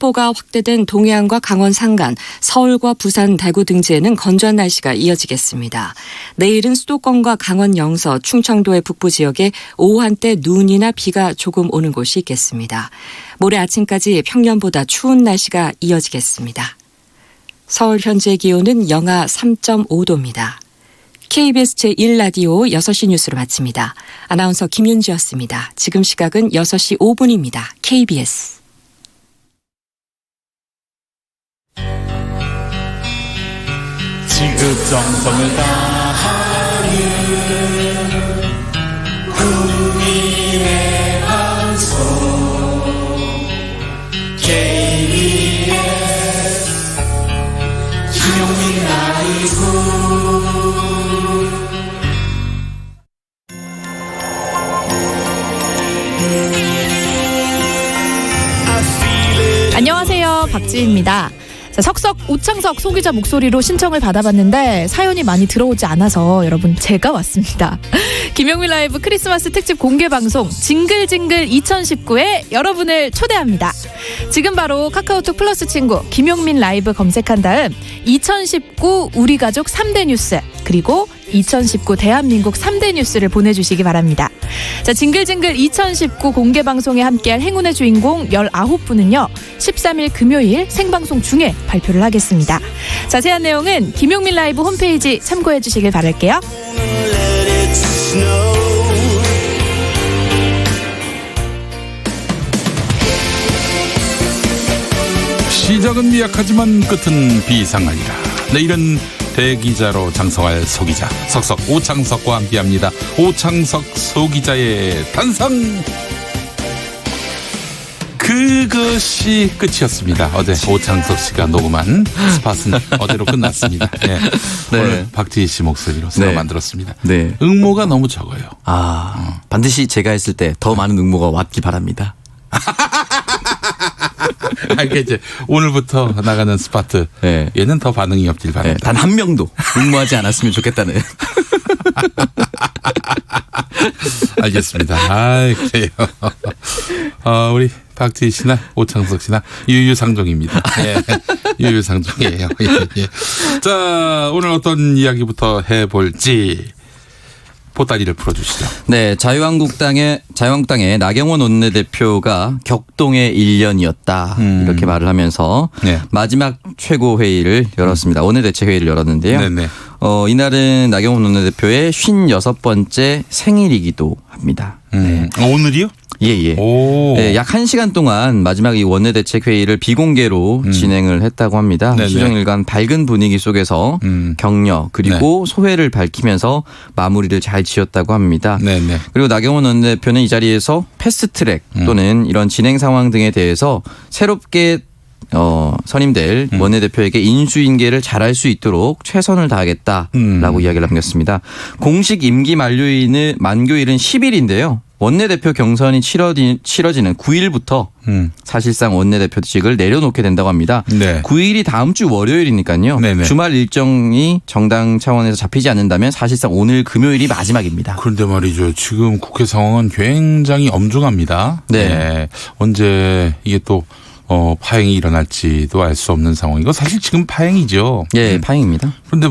폭포가 확대된 동해안과 강원 산간, 서울과 부산, 대구 등지에는 건조한 날씨가 이어지겠습니다. 내일은 수도권과 강원 영서, 충청도의 북부 지역에 오후 한때 눈이나 비가 조금 오는 곳이 있겠습니다. 모레 아침까지 평년보다 추운 날씨가 이어지겠습니다. 서울 현재 기온은 영하 3.5도입니다. KBS 제1라디오 6시 뉴스를 마칩니다. 아나운서 김윤지였습니다. 지금 시각은 6시 5분입니다. KBS. 지극 정성을 다하는 국민의 방송 KBS 김용민 라이브. 안녕하세요, 박지희입니다. 자, 석석 오창석 소기자 목소리로 신청을 받아봤는데 사연이 많이 들어오지 않아서 여러분 제가 왔습니다. 김용민 라이브 크리스마스 특집 공개방송 징글징글 2019에 여러분을 초대합니다. 지금 바로 카카오톡 플러스 친구 김용민 라이브 검색한 다음 2019 우리 가족 3대 뉴스 그리고 2019 대한민국 3대 뉴스를 보내주시기 바랍니다. 자, 징글징글 2019 공개방송에 함께할 행운의 주인공 19분은요. 13일 금요일 생방송 중에 발표를 하겠습니다. 자세한 내용은 김용민 라이브 홈페이지 참고해 주시길 바랄게요. 시작은 미약하지만 끝은 비상하리라. 내일은 대기자로 장성할 소기자 석석 오창석과 함께합니다. 오창석 소기자의 탄생. 그것이 끝이었습니다. 어제 오창석 씨가 녹음한 스팟은 어제로 끝났습니다. 네. 네. 오늘 박지희 씨 목소리로 새로 만들었습니다. 네. 응모가 너무 적어요. 반드시 제가 했을 때 더 많은 응모가 왔길 바랍니다. 그러니까 이제 오늘부터 나가는 스파트 얘는 더 반응이 없길 바랍니다. 단 한 명도 응모하지 않았으면 좋겠다는. 알겠습니다. 그래요. 우리 박지희 씨나 오창석 씨나 유유상종입니다. 유유상종이에요. 자, 오늘 어떤 이야기부터 해볼지 보따리를 풀어주시죠. 네, 자유한국당의 나경원 원내대표가 격동의 1년이었다 이렇게 말을 하면서 마지막 최고회의를 열었습니다. 원내대책회의를 열었는데요. 이날은 나경원 원내대표의 56번째 생일이기도 합니다. 오늘이요? 예. 네, 약 1시간 동안 마지막 이 원내대책회의를 비공개로 진행을 했다고 합니다. 시정일관 밝은 분위기 속에서 격려 그리고 소회를 밝히면서 마무리를 잘 지었다고 합니다. 그리고 나경원 원내대표는 이 자리에서 패스트트랙 또는 이런 진행 상황 등에 대해서 새롭게 선임될 원내대표에게 인수인계를 잘할 수 있도록 최선을 다하겠다라고 이야기를 남겼습니다. 공식 임기 만료일은 10일인데요. 원내대표 경선이 치러지는 9일부터 사실상 원내대표직을 내려놓게 된다고 합니다. 9일이 다음 주 월요일이니까요. 주말 일정이 정당 차원에서 잡히지 않는다면 사실상 오늘 금요일이 마지막입니다. 그런데 말이죠. 지금 국회 상황은 굉장히 엄중합니다. 언제 이게 또 파행이 일어날지도 알 수 없는 상황이고 사실 지금 파행이죠. 파행입니다. 그런데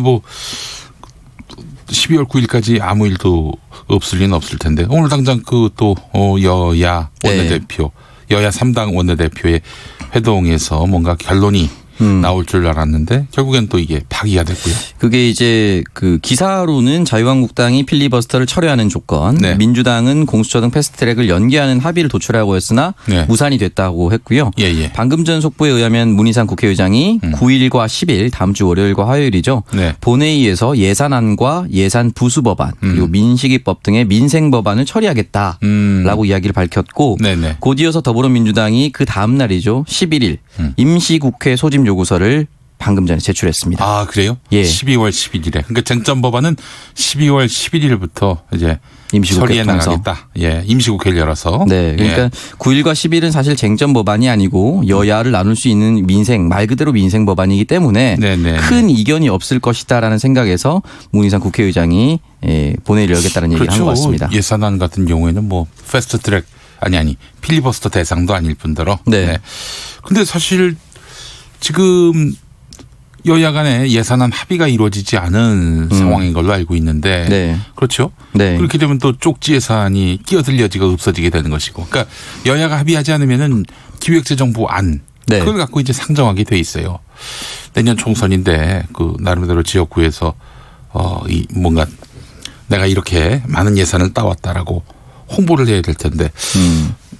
12월 9일까지 아무 일도 없을 리는 없을 텐데 오늘 당장 또 여야 원내대표 여야 3당 원내대표의 회동에서 뭔가 결론이 나올 줄 알았는데 결국엔 또 이게 파기가 됐고요. 그게 이제 그 기사로는 자유한국당이 필리버스터를 철회하는 조건, 민주당은 공수처 등 패스트트랙을 연기하는 합의를 도출하고 했으나 무산이 됐다고 했고요. 방금 전 속보에 의하면 문희상 국회의장이 9일과 10일 다음 주 월요일과 화요일이죠. 본회의에서 예산안과 예산 부수법안 그리고 민식이법 등의 민생법안을 처리하겠다라고 이야기를 밝혔고 곧이어서 더불어민주당이 그 다음 날이죠. 11일 임시국회 소집 요구서를 방금 전에 제출했습니다. 아, 그래요? 12월 11일에. 그러니까 쟁점 법안은 12월 11일부터 이제 처리해 나가겠다. 임시국회를 열어서. 그러니까 9일과 10일은 사실 쟁점 법안이 아니고 여야를 나눌 수 있는 말 그대로 민생 법안이기 때문에 큰 이견이 없을 것이다라는 생각에서 문희상 국회의장이 본회의를 열겠다는 얘기를 한 것 같습니다. 예산안 같은 경우에는 패스트트랙 아니 필리버스터 대상도 아닐 뿐더러. 네. 근데 사실 지금 여야 간에 예산안 합의가 이루어지지 않은 상황인 걸로 알고 있는데 네. 그렇죠? 네. 그렇게 되면 또 쪽지 예산이 끼어들 여지가 없어지게 되는 것이고, 그러니까 여야가 합의하지 않으면은 기획재정부 안 네. 그걸 갖고 이제 상정하게 돼 있어요. 내년 총선인데 그 나름대로 지역구에서 이 뭔가 내가 이렇게 많은 예산을 따왔다라고 홍보를 해야 될 텐데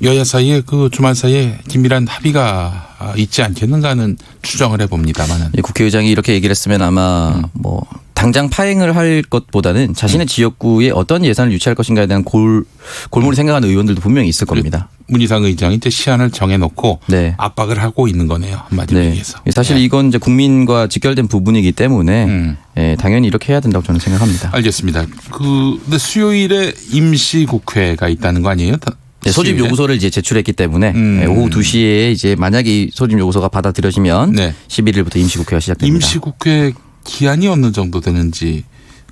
여야 사이에 그 주말 사이에 긴밀한 합의가 있지 않겠는가 하는 추정을 해봅니다만은. 국회의장이 이렇게 얘기를 했으면 아마 뭐 당장 파행을 할 것보다는 자신의 지역구에 어떤 예산을 유치할 것인가에 대한 골몰이 생각하는 의원들도 분명히 있을 겁니다. 문희상 의장이 이제 시한을 정해놓고 네. 압박을 하고 있는 거네요. 한마디로 얘기해서. 사실 이건 이제 국민과 직결된 부분이기 때문에 당연히 이렇게 해야 된다고 저는 생각합니다. 알겠습니다. 근데 수요일에 임시국회가 있다는 거 아니에요? 네, 소집 요구서를 이제 제출했기 때문에 오후 2시에 이제 만약에 이 소집 요구서가 받아들여지면 11일부터 임시국회가 시작됩니다. 임시국회 기한이 어느 정도 되는지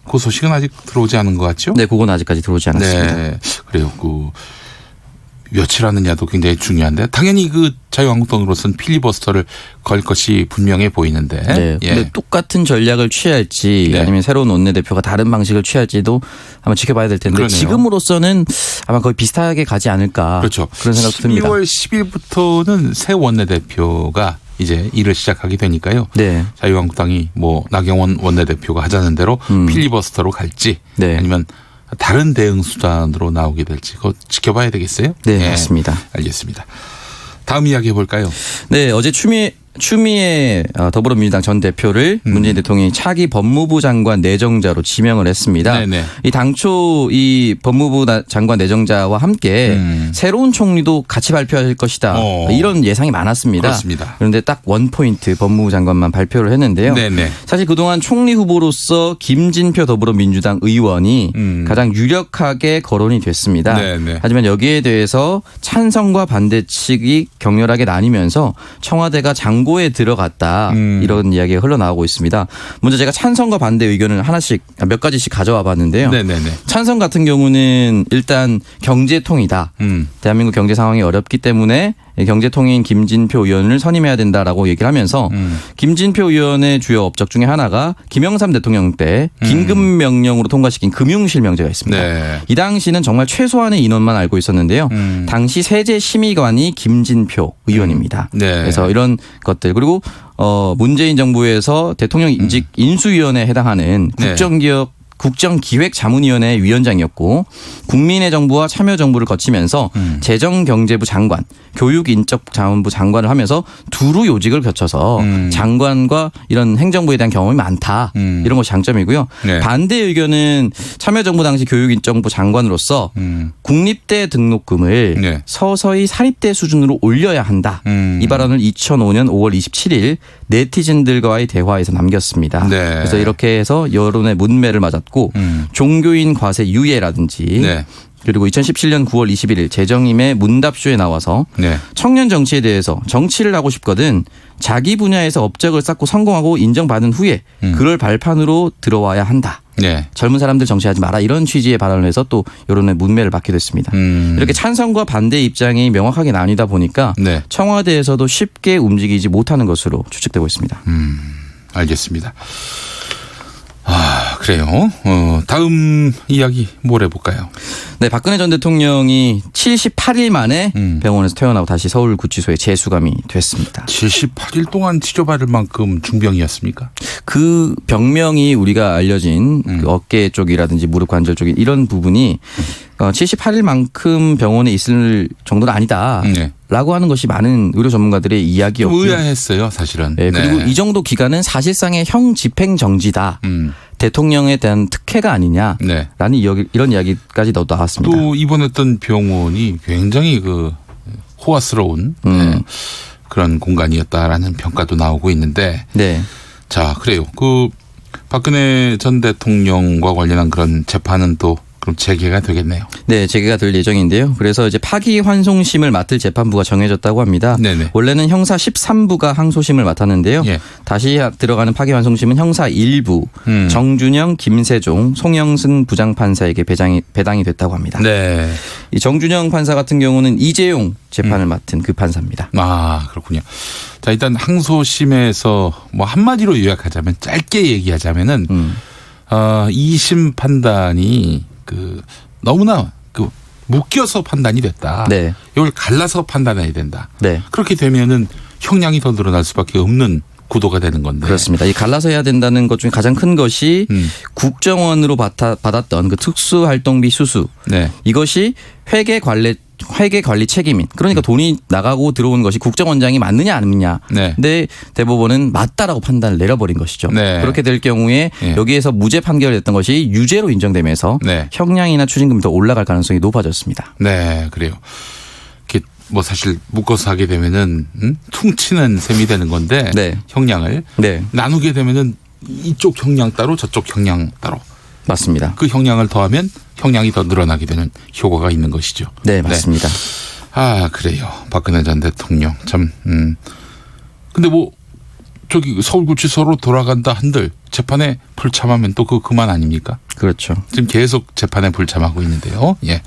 그 소식은 아직 들어오지 않은 것 같죠? 네, 그건 아직까지 들어오지 않았습니다. 네, 그래요. 며칠 하느냐도 굉장히 중요한데 당연히 그 자유한국당으로서는 필리버스터를 걸 것이 분명해 보이는데. 네. 근데 똑같은 전략을 취할지 아니면 새로운 원내대표가 다른 방식을 취할지도 한번 지켜봐야 될 텐데 그러네요. 지금으로서는 아마 거의 비슷하게 가지 않을까. 그렇죠. 그런 생각도 듭니다. 12월 10일부터는 새 원내대표가 이제 일을 시작하게 되니까요. 네. 자유한국당이 뭐 나경원 원내대표가 하자는 대로 필리버스터로 갈지 아니면 다른 대응 수단으로 나오게 될지 그거 지켜봐야 되겠어요? 네, 맞습니다. 알겠습니다. 다음 이야기 해볼까요? 네, 어제 추미애 더불어민주당 전 대표를 문재인 대통령이 차기 법무부 장관 내정자로 지명을 했습니다. 네네. 이 당초 이 법무부 장관 내정자와 함께 새로운 총리도 같이 발표할 것이다. 이런 예상이 많았습니다. 그렇습니다. 그런데 딱 원포인트 법무부 장관만 발표를 했는데요. 네네. 사실 그동안 총리 후보로서 김진표 더불어민주당 의원이 가장 유력하게 거론이 됐습니다. 네네. 하지만 여기에 대해서 찬성과 반대 측이 격렬하게 나뉘면서 청와대가 장고에 들어갔다 이런 이야기가 흘러나오고 있습니다. 먼저 제가 찬성과 반대 의견을 몇 가지씩 가져와 봤는데요. 네네네. 찬성 같은 경우는 일단 경제통이다. 대한민국 경제 상황이 어렵기 때문에 경제통인 김진표 의원을 선임해야 된다라고 얘기를 하면서 김진표 의원의 주요 업적 중에 하나가 김영삼 대통령 때 긴급명령으로 통과시킨 금융실명제가 있습니다. 네. 이 당시는 정말 최소한의 인원만 알고 있었는데요. 당시 세제심의관이 김진표 의원입니다. 네. 그래서 이런 것들 그리고 문재인 정부에서 대통령 임직 인수위원회에 해당하는 국정기획자문위원회 위원장이었고 국민의 정부와 참여정부를 거치면서 재정경제부 장관, 교육인적자문부 장관을 하면서 두루 요직을 거쳐서 장관과 이런 행정부에 대한 경험이 많다. 이런 것이 장점이고요. 네. 반대 의견은 참여정부 당시 교육인정부 장관으로서 국립대 등록금을 서서히 사립대 수준으로 올려야 한다. 이 발언을 2005년 5월 27일 네티즌들과의 대화에서 남겼습니다. 네. 그래서 이렇게 해서 여론의 문매를 맞았고 종교인 과세 유예라든지 그리고 2017년 9월 21일 재정임의 문답쇼에 나와서 청년 정치에 대해서 정치를 하고 싶거든 자기 분야에서 업적을 쌓고 성공하고 인정받은 후에 그럴 발판으로 들어와야 한다. 젊은 사람들 정치하지 마라 이런 취지의 발언을 해서 또 여론의 문매를 받게 됐습니다. 이렇게 찬성과 반대 입장이 명확하게 나뉘다 보니까 청와대에서도 쉽게 움직이지 못하는 것으로 추측되고 있습니다. 알겠습니다. 그래요. 다음 이야기 뭘 해볼까요? 네, 박근혜 전 대통령이 78일 만에 병원에서 퇴원하고 다시 서울구치소에 재수감이 됐습니다. 78일 동안 치료받을 만큼 중병이었습니까? 그 병명이 우리가 알려진 그 어깨 쪽이라든지 무릎 관절 쪽 이런 부분이 78일만큼 병원에 있을 정도는 아니다. 라고 하는 것이 많은 의료 전문가들의 이야기였고 의아했어요, 사실은. 네, 그리고 이 정도 기간은 사실상의 형 집행정지다. 대통령에 대한 특혜가 아니냐라는 이런 이야기까지 나왔습니다. 또 입원했던 병원이 굉장히 호화스러운 그런 공간이었다라는 평가도 나오고 있는데 자, 그래요. 박근혜 전 대통령과 관련한 그런 재판은 또 그럼 재개가 되겠네요. 네, 재개가 될 예정인데요. 그래서 이제 파기환송심을 맡을 재판부가 정해졌다고 합니다. 네네. 원래는 형사 13부가 항소심을 맡았는데요. 예. 다시 들어가는 파기환송심은 형사 1부 정준영, 김세종, 송영승 부장판사에게 배당이 됐다고 합니다. 네. 이 정준영 판사 같은 경우는 이재용 재판을 맡은 그 판사입니다. 아, 그렇군요. 자, 일단 항소심에서 뭐 한마디로 요약하자면 짧게 얘기하자면은 2심 판단이 너무나 묶여서 판단이 됐다. 네. 이걸 갈라서 판단해야 된다. 네. 그렇게 되면은 형량이 더 늘어날 수밖에 없는 구도가 되는 건데. 그렇습니다. 이 갈라서 해야 된다는 것 중에 가장 큰 것이 국정원으로 받았던 그 특수활동비 수수. 네. 이것이 회계 관리 책임인. 그러니까 돈이 나가고 들어온 것이 국정원장이 맞느냐 안 맞느냐. 네. 근데 대법원은 맞다라고 판단을 내려버린 것이죠. 네. 그렇게 될 경우에 네. 여기에서 무죄 판결됐던 것이 유죄로 인정되면서 네. 형량이나 추징금이 더 올라갈 가능성이 높아졌습니다. 네, 그래요. 이렇게 뭐 사실 묶어서 하게 되면은 퉁치는 셈이 되는 건데 네. 형량을 네. 나누게 되면은 이쪽 형량 따로 저쪽 형량 따로 맞습니다. 그 형량을 더하면 형량이 더 늘어나게 되는 효과가 있는 것이죠. 네, 맞습니다. 아, 그래요. 박근혜 전 대통령 참. 근데 뭐 저기 서울구치소로 돌아간다 한들 재판에 불참하면 또 그만 아닙니까? 그렇죠. 지금 계속 재판에 불참하고 있는데요. 예.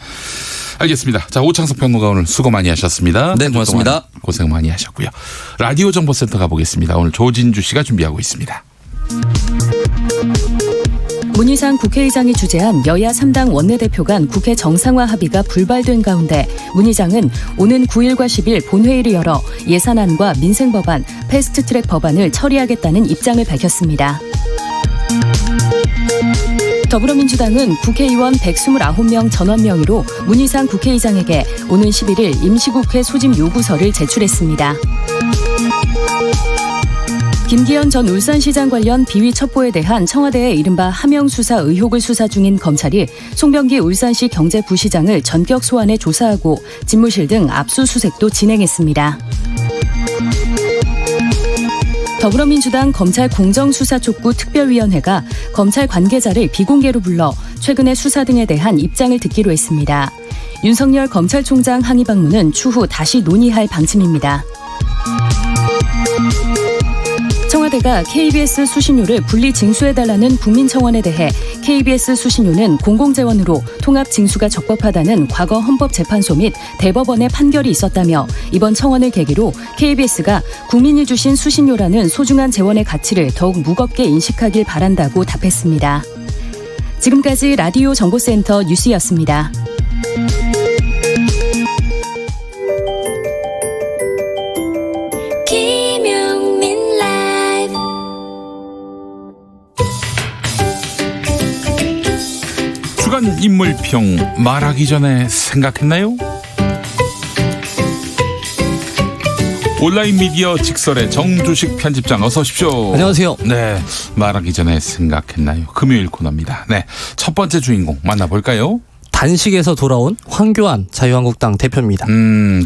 알겠습니다. 자, 오창석 평론가 오늘 수고 많이 하셨습니다. 네, 고맙습니다. 고생 많이 하셨고요. 라디오 정보센터 가보겠습니다. 오늘 조진주 씨가 준비하고 있습니다. 문희상 국회의장이 주재한 여야 3당 원내대표 간 국회 정상화 합의가 불발된 가운데 문 의장은 오는 9일과 10일 본회의를 열어 예산안과 민생법안, 패스트트랙 법안을 처리하겠다는 입장을 밝혔습니다. 더불어민주당은 국회의원 129명 전원 명의로 문희상 국회의장에게 오는 11일 임시국회 소집 요구서를 제출했습니다. 김기현 전 울산시장 관련 비위 첩보에 대한 청와대의 이른바 하명 수사 의혹을 수사 중인 검찰이 송병기 울산시 경제부시장을 전격 소환해 조사하고 집무실 등 압수수색도 진행했습니다. 더불어민주당 검찰 공정수사촉구 특별위원회가 검찰 관계자를 비공개로 불러 최근의 수사 등에 대한 입장을 듣기로 했습니다. 윤석열 검찰총장 항의 방문은 추후 다시 논의할 방침입니다. 청와대가 KBS 수신료를 분리 징수해달라는 국민청원에 대해 KBS 수신료는 공공재원으로 통합징수가 적법하다는 과거 헌법재판소 및 대법원의 판결이 있었다며 이번 청원을 계기로 KBS가 국민이 주신 수신료라는 소중한 재원의 가치를 더욱 무겁게 인식하길 바란다고 답했습니다. 지금까지 라디오 정보센터 뉴스였습니다. 주간 인물평 말하기 전에 생각했나요? 온라인 미디어 직설의 정주식 편집장 어서 오십시오. 안녕하세요. 네, 말하기 전에 생각했나요? 금요일 코너입니다. 네, 첫 번째 주인공 만나볼까요? 단식에서 돌아온 황교안 자유한국당 대표입니다.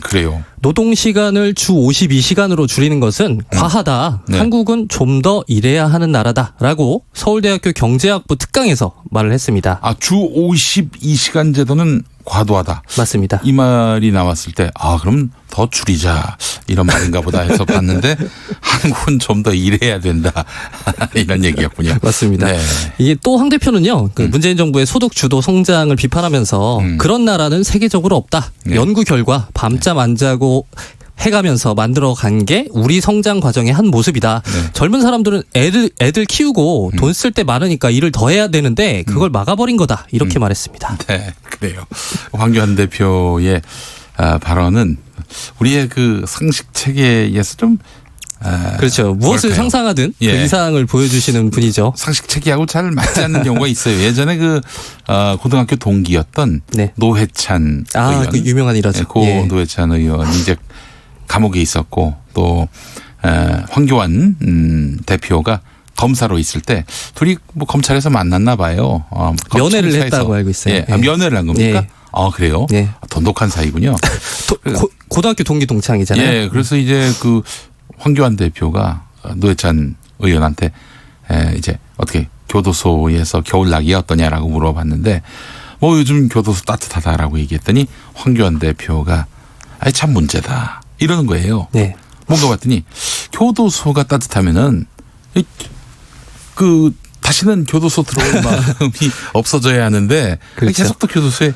그래요. 노동시간을 주 52시간으로 줄이는 것은 과하다. 네. 한국은 좀 더 일해야 하는 나라다라고 서울대학교 경제학부 특강에서 말을 했습니다. 아, 주 52시간 제도는 과도하다. 맞습니다. 이 말이 나왔을 때 그럼 더 줄이자 이런 말인가 보다 해서 봤는데 한국은 좀 더 일해야 된다 이런 얘기였군요. 맞습니다. 네. 이게 또 황 대표는요. 문재인 정부의 소득 주도 성장을 비판하면서 그런 나라는 세계적으로 없다. 네. 연구 결과 밤잠 안 자고 해가면서 만들어간 게 우리 성장 과정의 한 모습이다. 네. 젊은 사람들은 애들 키우고 돈 쓸 때 많으니까 일을 더 해야 되는데 그걸 막아버린 거다. 이렇게 말했습니다. 네, 그래요. 황교안 대표의 발언은 우리의 그 상식 체계에서 좀 그렇죠. 무엇을 뭘까요? 상상하든 예. 그 이상을 보여주시는 분이죠. 상식 체계하고 잘 맞지 않는 경우가 있어요. 예전에 고등학교 동기였던 네. 노회찬 의원. 그 유명한 일화죠. 고 예. 노회찬 의원이 이제 감옥에 있었고 또 황교안 대표가 검사로 있을 때 둘이 뭐 검찰에서 만났나 봐요. 면회를 검찰사에서. 했다고 알고 있어요. 예. 예. 면회를 한 겁니까? 예. 그래요? 예. 돈독한 사이군요. 고등학교 동기 동창이잖아요. 예. 그래서 이제 황교안 대표가 노회찬 의원한테 이제 어떻게 교도소에서 겨울나기 어떠냐라고 물어봤는데 뭐 요즘 교도소 따뜻하다라고 얘기했더니 황교안 대표가 아이 참 문제다 이러는 거예요. 네. 뭔가 봤더니 교도소가 따뜻하면은 그 다시는 교도소 들어올 마음이 없어져야 하는데 그렇죠. 계속 또 교도소에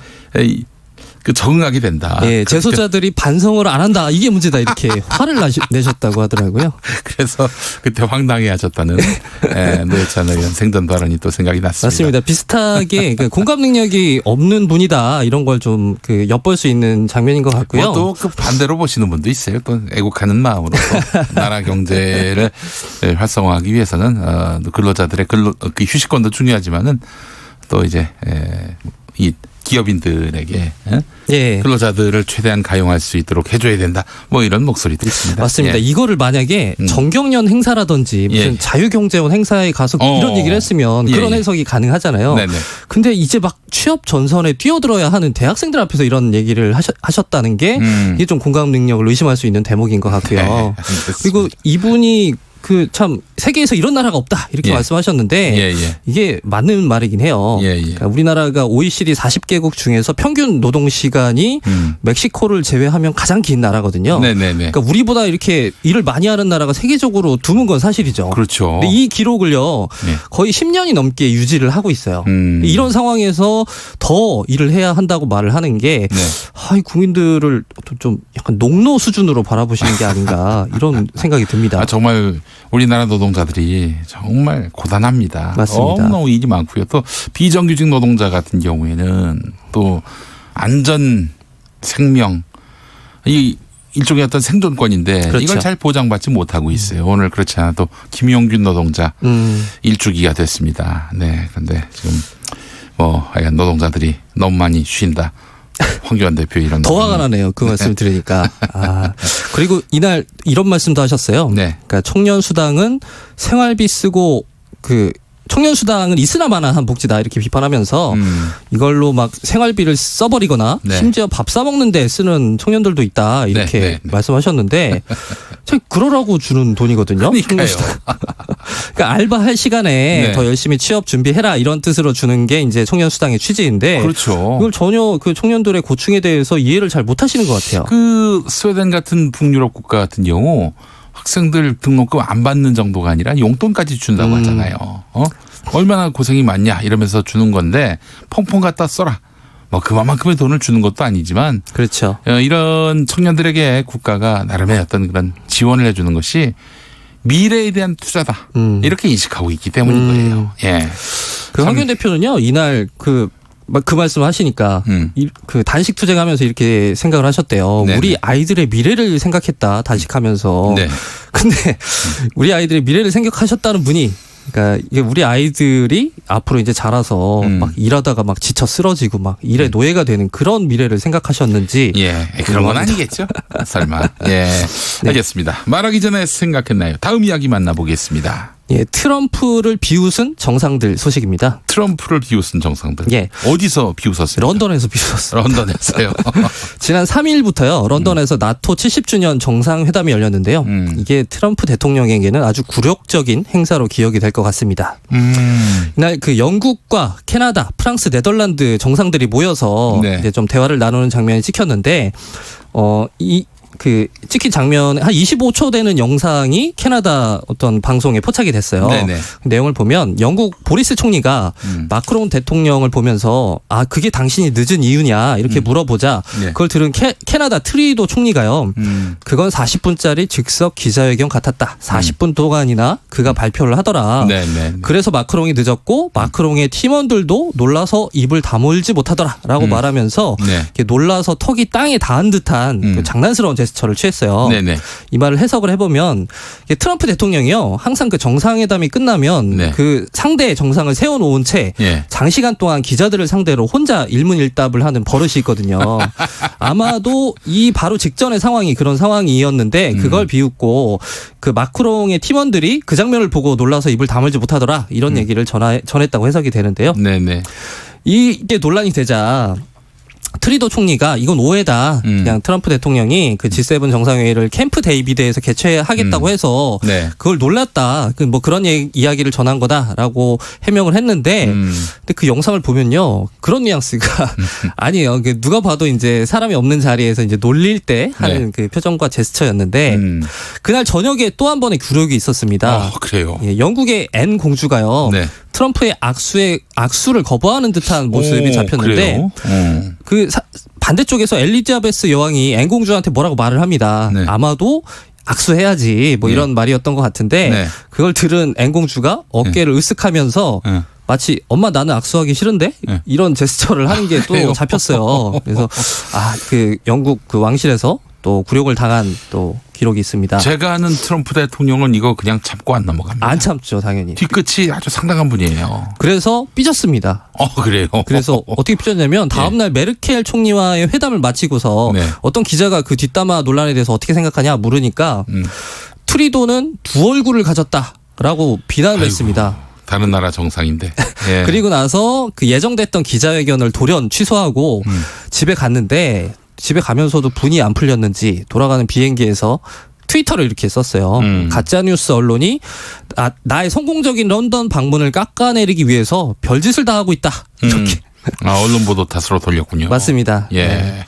그 적응하게 된다. 예, 재소자들이 반성을 안 한다. 이게 문제다. 이렇게 화를 내셨다고 하더라고요. 그래서 그때 황당해 하셨다는 노회찬 의원 생전 발언이 또 생각이 났습니다. 맞습니다. 비슷하게 그 공감 능력이 없는 분이다. 이런 걸 좀 그 엿볼 수 있는 장면인 것 같고요. 또 그 반대로 보시는 분도 있어요. 또 애국하는 마음으로 또 나라 경제를 활성화하기 위해서는 근로자들의 그 휴식권도 중요하지만은 또 이제 이 기업인들에게 예. 근로자들을 최대한 가용할 수 있도록 해줘야 된다. 뭐 이런 목소리도 있습니다. 맞습니다. 예. 이거를 만약에 정경련 행사라든지 무슨 예. 자유경제원 행사에 가서 이런 얘기를 했으면 그런 예. 해석이 가능하잖아요. 네네. 근데 이제 막 취업 전선에 뛰어들어야 하는 대학생들 앞에서 이런 얘기를 하셨다는 게 이게 좀 공감 능력을 의심할 수 있는 대목인 것 같고요. 네, 그리고 이분이 그 참 세계에서 이런 나라가 없다 이렇게 예. 말씀하셨는데 예. 이게 맞는 말이긴 해요. 예. 그러니까 우리나라가 OECD 40개국 중에서 평균 노동 시간이 멕시코를 제외하면 가장 긴 나라거든요. 네네네. 그러니까 우리보다 이렇게 일을 많이 하는 나라가 세계적으로 드문 건 사실이죠. 그렇죠. 근데 이 기록을요 예. 거의 10년이 넘게 유지를 하고 있어요. 음. 이런 상황에서 더 일을 해야 한다고 말을 하는 게 이 국민들을 좀 약간 농노 수준으로 바라보시는 게 아닌가 이런 생각이 듭니다. 정말 우리나라 노동자들이 정말 고단합니다. 맞습니다. 너무 일이 많고요. 또 비정규직 노동자 같은 경우에는 또 안전, 생명 이 일종의 어떤 생존권인데 그렇죠. 이걸 잘 보장받지 못하고 있어요. 오늘 그렇지 않아도 김용균 노동자 일주기가 됐습니다. 네, 그런데 지금 하여간 노동자들이 너무 많이 쉰다. 황교안 대표 이런 더 화가 나네요. 그 말씀 들으니까. 그리고 이날 이런 말씀도 하셨어요. 네. 그러니까 청년수당은 생활비 쓰고 청년수당은 있으나 마나한 복지다 이렇게 비판하면서 이걸로 막 생활비를 써버리거나 네. 심지어 밥 사먹는데 쓰는 청년들도 있다 이렇게 네. 말씀하셨는데 그러라고 주는 돈이거든요. 그러니까요. 그러니까 알바할 시간에 네. 더 열심히 취업 준비해라 이런 뜻으로 주는 게 이제 청년수당의 취지인데 그렇죠. 이걸 전혀 그 청년들의 고충에 대해서 이해를 잘 못하시는 것 같아요. 그 스웨덴 같은 북유럽 국가 같은 경우 학생들 등록금 안 받는 정도가 아니라 용돈까지 준다고 하잖아요. 얼마나 고생이 많냐 이러면서 주는 건데 펑펑 갖다 써라. 그만큼의 돈을 주는 것도 아니지만 그렇죠. 이런 청년들에게 국가가 나름의 어떤 그런 지원을 해주는 것이 미래에 대한 투자다. 이렇게 인식하고 있기 때문인 거예요. 예. 그 황교안 대표는요 이날 그 말씀 하시니까 그 단식 투쟁하면서 이렇게 생각을 하셨대요. 네네. 우리 아이들의 미래를 생각했다 단식하면서. 네. 근데 우리 아이들의 미래를 생각하셨다는 분이 그러니까 이게 우리 아이들이 앞으로 이제 자라서 막 일하다가 막 지쳐 쓰러지고 막 일의 노예가 되는 그런 미래를 생각하셨는지. 예. 그런 건 아니겠죠. 설마. 예. 네. 알겠습니다. 말하기 전에 생각했나요? 다음 이야기 만나보겠습니다. 예, 트럼프를 비웃은 정상들 소식입니다. 트럼프를 비웃은 정상들. 예. 어디서 비웃었어요? 런던에서 비웃었어요. 런던에서요. 지난 3일부터요. 런던에서 나토 70주년 정상회담이 열렸는데요. 이게 트럼프 대통령에게는 아주 굴욕적인 행사로 기억이 될 것 같습니다. 이날 그 영국과 캐나다, 프랑스, 네덜란드 정상들이 모여서 네. 이제 좀 대화를 나누는 장면이 찍혔는데 찍힌 장면 한 25초 되는 영상이 캐나다 어떤 방송에 포착이 됐어요. 네네. 내용을 보면 영국 보리스 총리가 마크롱 대통령을 보면서 그게 당신이 늦은 이유냐 이렇게 물어보자 네. 그걸 들은 캐나다 트리도 총리가요. 그건 40분짜리 즉석 기자회견 같았다. 40분 동안이나 그가 발표를 하더라. 네네. 그래서 마크롱이 늦었고 마크롱의 팀원들도 놀라서 입을 다물지 못하더라라고 말하면서 네. 이렇게 놀라서 턱이 땅에 닿은 듯한 그 장난스러운 제스처를 취했어요. 네네. 이 말을 해석을 해보면 트럼프 대통령이요 항상 그 정상회담이 끝나면 네. 그 상대 정상을 세워놓은 채 예. 장시간 동안 기자들을 상대로 혼자 일문일답을 하는 버릇이 있거든요. 아마도 이 바로 직전의 상황이 그런 상황이었는데 그걸 비웃고 그 마크롱의 팀원들이 그 장면을 보고 놀라서 입을 다물지 못하더라 이런 얘기를 전했다고 해석이 되는데요. 네네. 이게 논란이 되자 트리도 총리가 이건 오해다. 그냥 트럼프 대통령이 그 G7 정상회의를 캠프 데이비드에서 개최하겠다고 해서 네. 그걸 놀랐다. 뭐 그런 이야기를 전한 거다라고 해명을 했는데 근데 그 영상을 보면요. 그런 뉘앙스가 아니에요. 누가 봐도 이제 사람이 없는 자리에서 이제 놀릴 때 하는 네. 그 표정과 제스처였는데 그날 저녁에 또 한 번의 굴욕이 있었습니다. 그래요. 예, 영국의 앤 공주가요. 네. 트럼프의 악수를 거부하는 듯한 모습이 잡혔는데 그 반대쪽에서 엘리자베스 여왕이 앤 공주한테 뭐라고 말을 합니다. 네. 아마도 악수해야지 뭐 이런 말이었던 것 같은데 네. 그걸 들은 앤 공주가 어깨를 으쓱하면서 마치 엄마 나는 악수하기 싫은데 이런 제스처를 하는 게 또 잡혔어요. 그래서 그 영국 그 왕실에서 또 굴욕을 당한 또 기록이 있습니다. 제가 아는 트럼프 대통령은 이거 그냥 참고 안 넘어갑니다. 안 참죠, 당연히. 뒤끝이 아주 상당한 분이에요. 그래서 삐졌습니다. 그래요. 그래서 어떻게 삐졌냐면 다음날 메르켈 총리와의 회담을 마치고서 네. 어떤 기자가 그 뒷담화 논란에 대해서 어떻게 생각하냐 물으니까 트리도는 두 얼굴을 가졌다라고 비난을 했습니다. 다른 나라 정상인데. 예. 그리고 나서 그 예정됐던 기자회견을 돌연 취소하고 집에 갔는데 집에 가면서도 분이 안 풀렸는지 돌아가는 비행기에서 트위터를 이렇게 썼어요. 가짜뉴스 언론이 나의 성공적인 런던 방문을 깎아내리기 위해서 별짓을 다 하고 있다. 이렇게. 언론 보도 탓으로 돌렸군요. 맞습니다. 예. 네.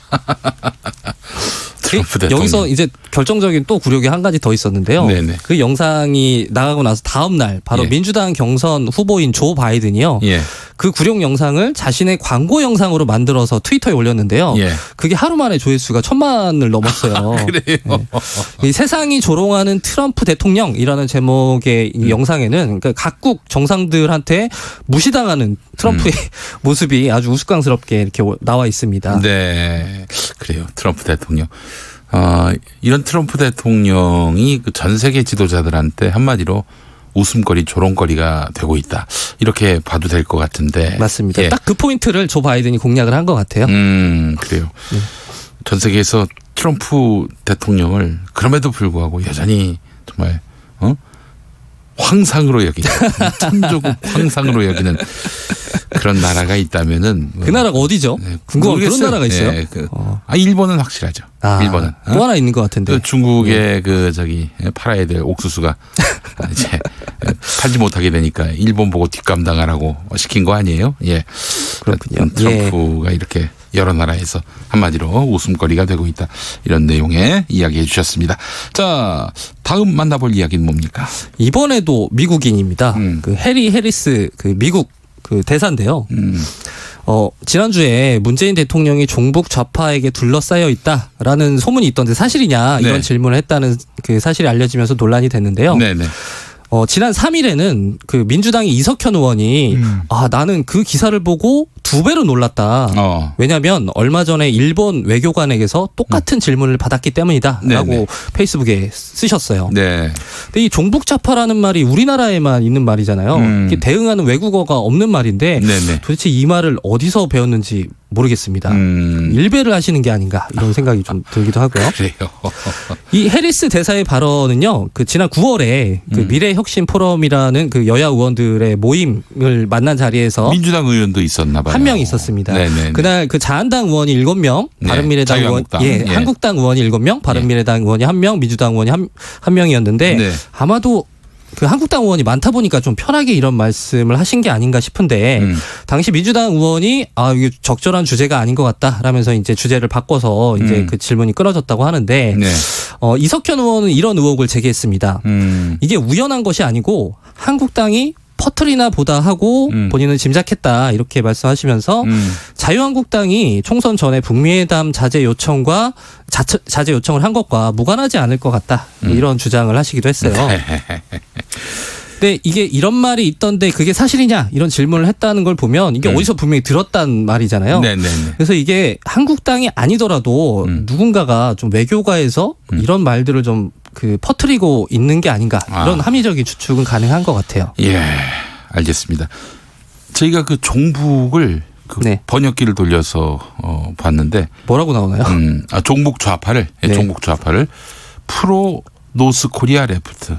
트럼프 대통령. 여기서 이제 결정적인 또 굴욕이 한 가지 더 있었는데요. 네네. 그 영상이 나가고 나서 다음 날 바로 예. 민주당 경선 후보인 조 바이든이요. 예. 그 굴욕 영상을 자신의 광고 영상으로 만들어서 트위터에 올렸는데요. 예. 그게 하루 만에 조회수가 1000만을 넘었어요. 그래요. 이 세상이 조롱하는 트럼프 대통령이라는 제목의 이 영상에는 그러니까 각국 정상들한테 무시당하는 트럼프의 모습이 아주 우스꽝스럽게 이렇게 나와 있습니다. 네. 그래요. 트럼프 대통령. 이런 트럼프 대통령이 그 전 세계 지도자들한테 한마디로 웃음거리, 조롱거리가 되고 있다. 이렇게 봐도 될 것 같은데. 맞습니다. 예. 딱 그 포인트를 조 바이든이 공략을 한 것 같아요. 그래요. 전 세계에서 트럼프 대통령을 그럼에도 불구하고 여전히 정말 황상으로 여기는 천조국 황상으로 여기는 그런 나라가 있다면은 그 나라가 어디죠? 네, 궁금한 그런 모르겠어요. 나라가 있어요? 네, 일본은 확실하죠. 일본은 또 하나 있는 것 같은데. 중국의 팔아야 될 옥수수가 이제 팔지 못하게 되니까 일본 보고 뒷감당하라고 시킨 거 아니에요? 예. 그렇군요. 트럼프가 이렇게 여러 나라에서 한마디로 웃음거리가 되고 있다. 이런 내용의 이야기해 주셨습니다. 자, 다음 만나볼 이야기는 뭡니까? 이번에도 미국인입니다. 그 해리 해리스 그 미국 그 대사인데요. 지난주에 문재인 대통령이 종북 좌파에게 둘러싸여 있다라는 소문이 있던데 사실이냐 이런 네. 질문을 했다는 그 사실이 알려지면서 논란이 됐는데요. 네네. 지난 3일에는 그 민주당의 이석현 의원이 나는 그 기사를 보고 2배로 놀랐다. 왜냐하면 얼마 전에 일본 외교관에게서 똑같은 질문을 받았기 때문이다라고 네네. 페이스북에 쓰셨어요. 네. 근데 이 종북좌파라는 말이 우리나라에만 있는 말이잖아요. 이게 대응하는 외국어가 없는 말인데 네네. 도대체 이 말을 어디서 배웠는지 모르겠습니다. 일배를 하시는 게 아닌가 이런 생각이 좀 들기도 하고요. 그래요. 이 해리스 대사의 발언은요, 그 지난 9월에 그 미래혁신 포럼이라는 그 여야 의원들의 모임을 만난 자리에서 민주당 의원도 있었나 봐요. 한 명 있었습니다. 네네네. 그날 그 자한당 의원이 7명, 네, 바른미래당 의원, 자유한국당. 예. 한국당 의원이 7명, 바른미래당 의원이 1명, 민주당 의원이 한 명이었는데 네. 아마도 그 한국당 의원이 많다 보니까 좀 편하게 이런 말씀을 하신 게 아닌가 싶은데 당시 민주당 의원이 이게 적절한 주제가 아닌 것 같다라면서 이제 주제를 바꿔서 이제 그 질문이 끊어졌다고 하는데 네. 이석현 의원은 이런 의혹을 제기했습니다. 이게 우연한 것이 아니고 한국당이 퍼트리나 보다 하고 본인은 짐작했다 이렇게 말씀하시면서 자유한국당이 총선 전에 북미회담 자제 요청과 자제 요청을 한 것과 무관하지 않을 것 같다 이런 주장을 하시기도 했어요. 근데 이게 이런 말이 있던데 그게 사실이냐 이런 질문을 했다는 걸 보면 이게 어디서 분명히 들었단 말이잖아요. 네네네. 그래서 이게 한국당이 아니더라도 누군가가 좀 외교가에서 이런 말들을 좀 그 퍼뜨리고 있는 게 아닌가 이런 합리적인 추측은 가능한 것 같아요. 예, 알겠습니다. 저희가 그 종북을 네. 번역기를 돌려서 봤는데 뭐라고 나오나요? 종북 좌파를 네. 종북 좌파를 프로 노스 코리아 레프트.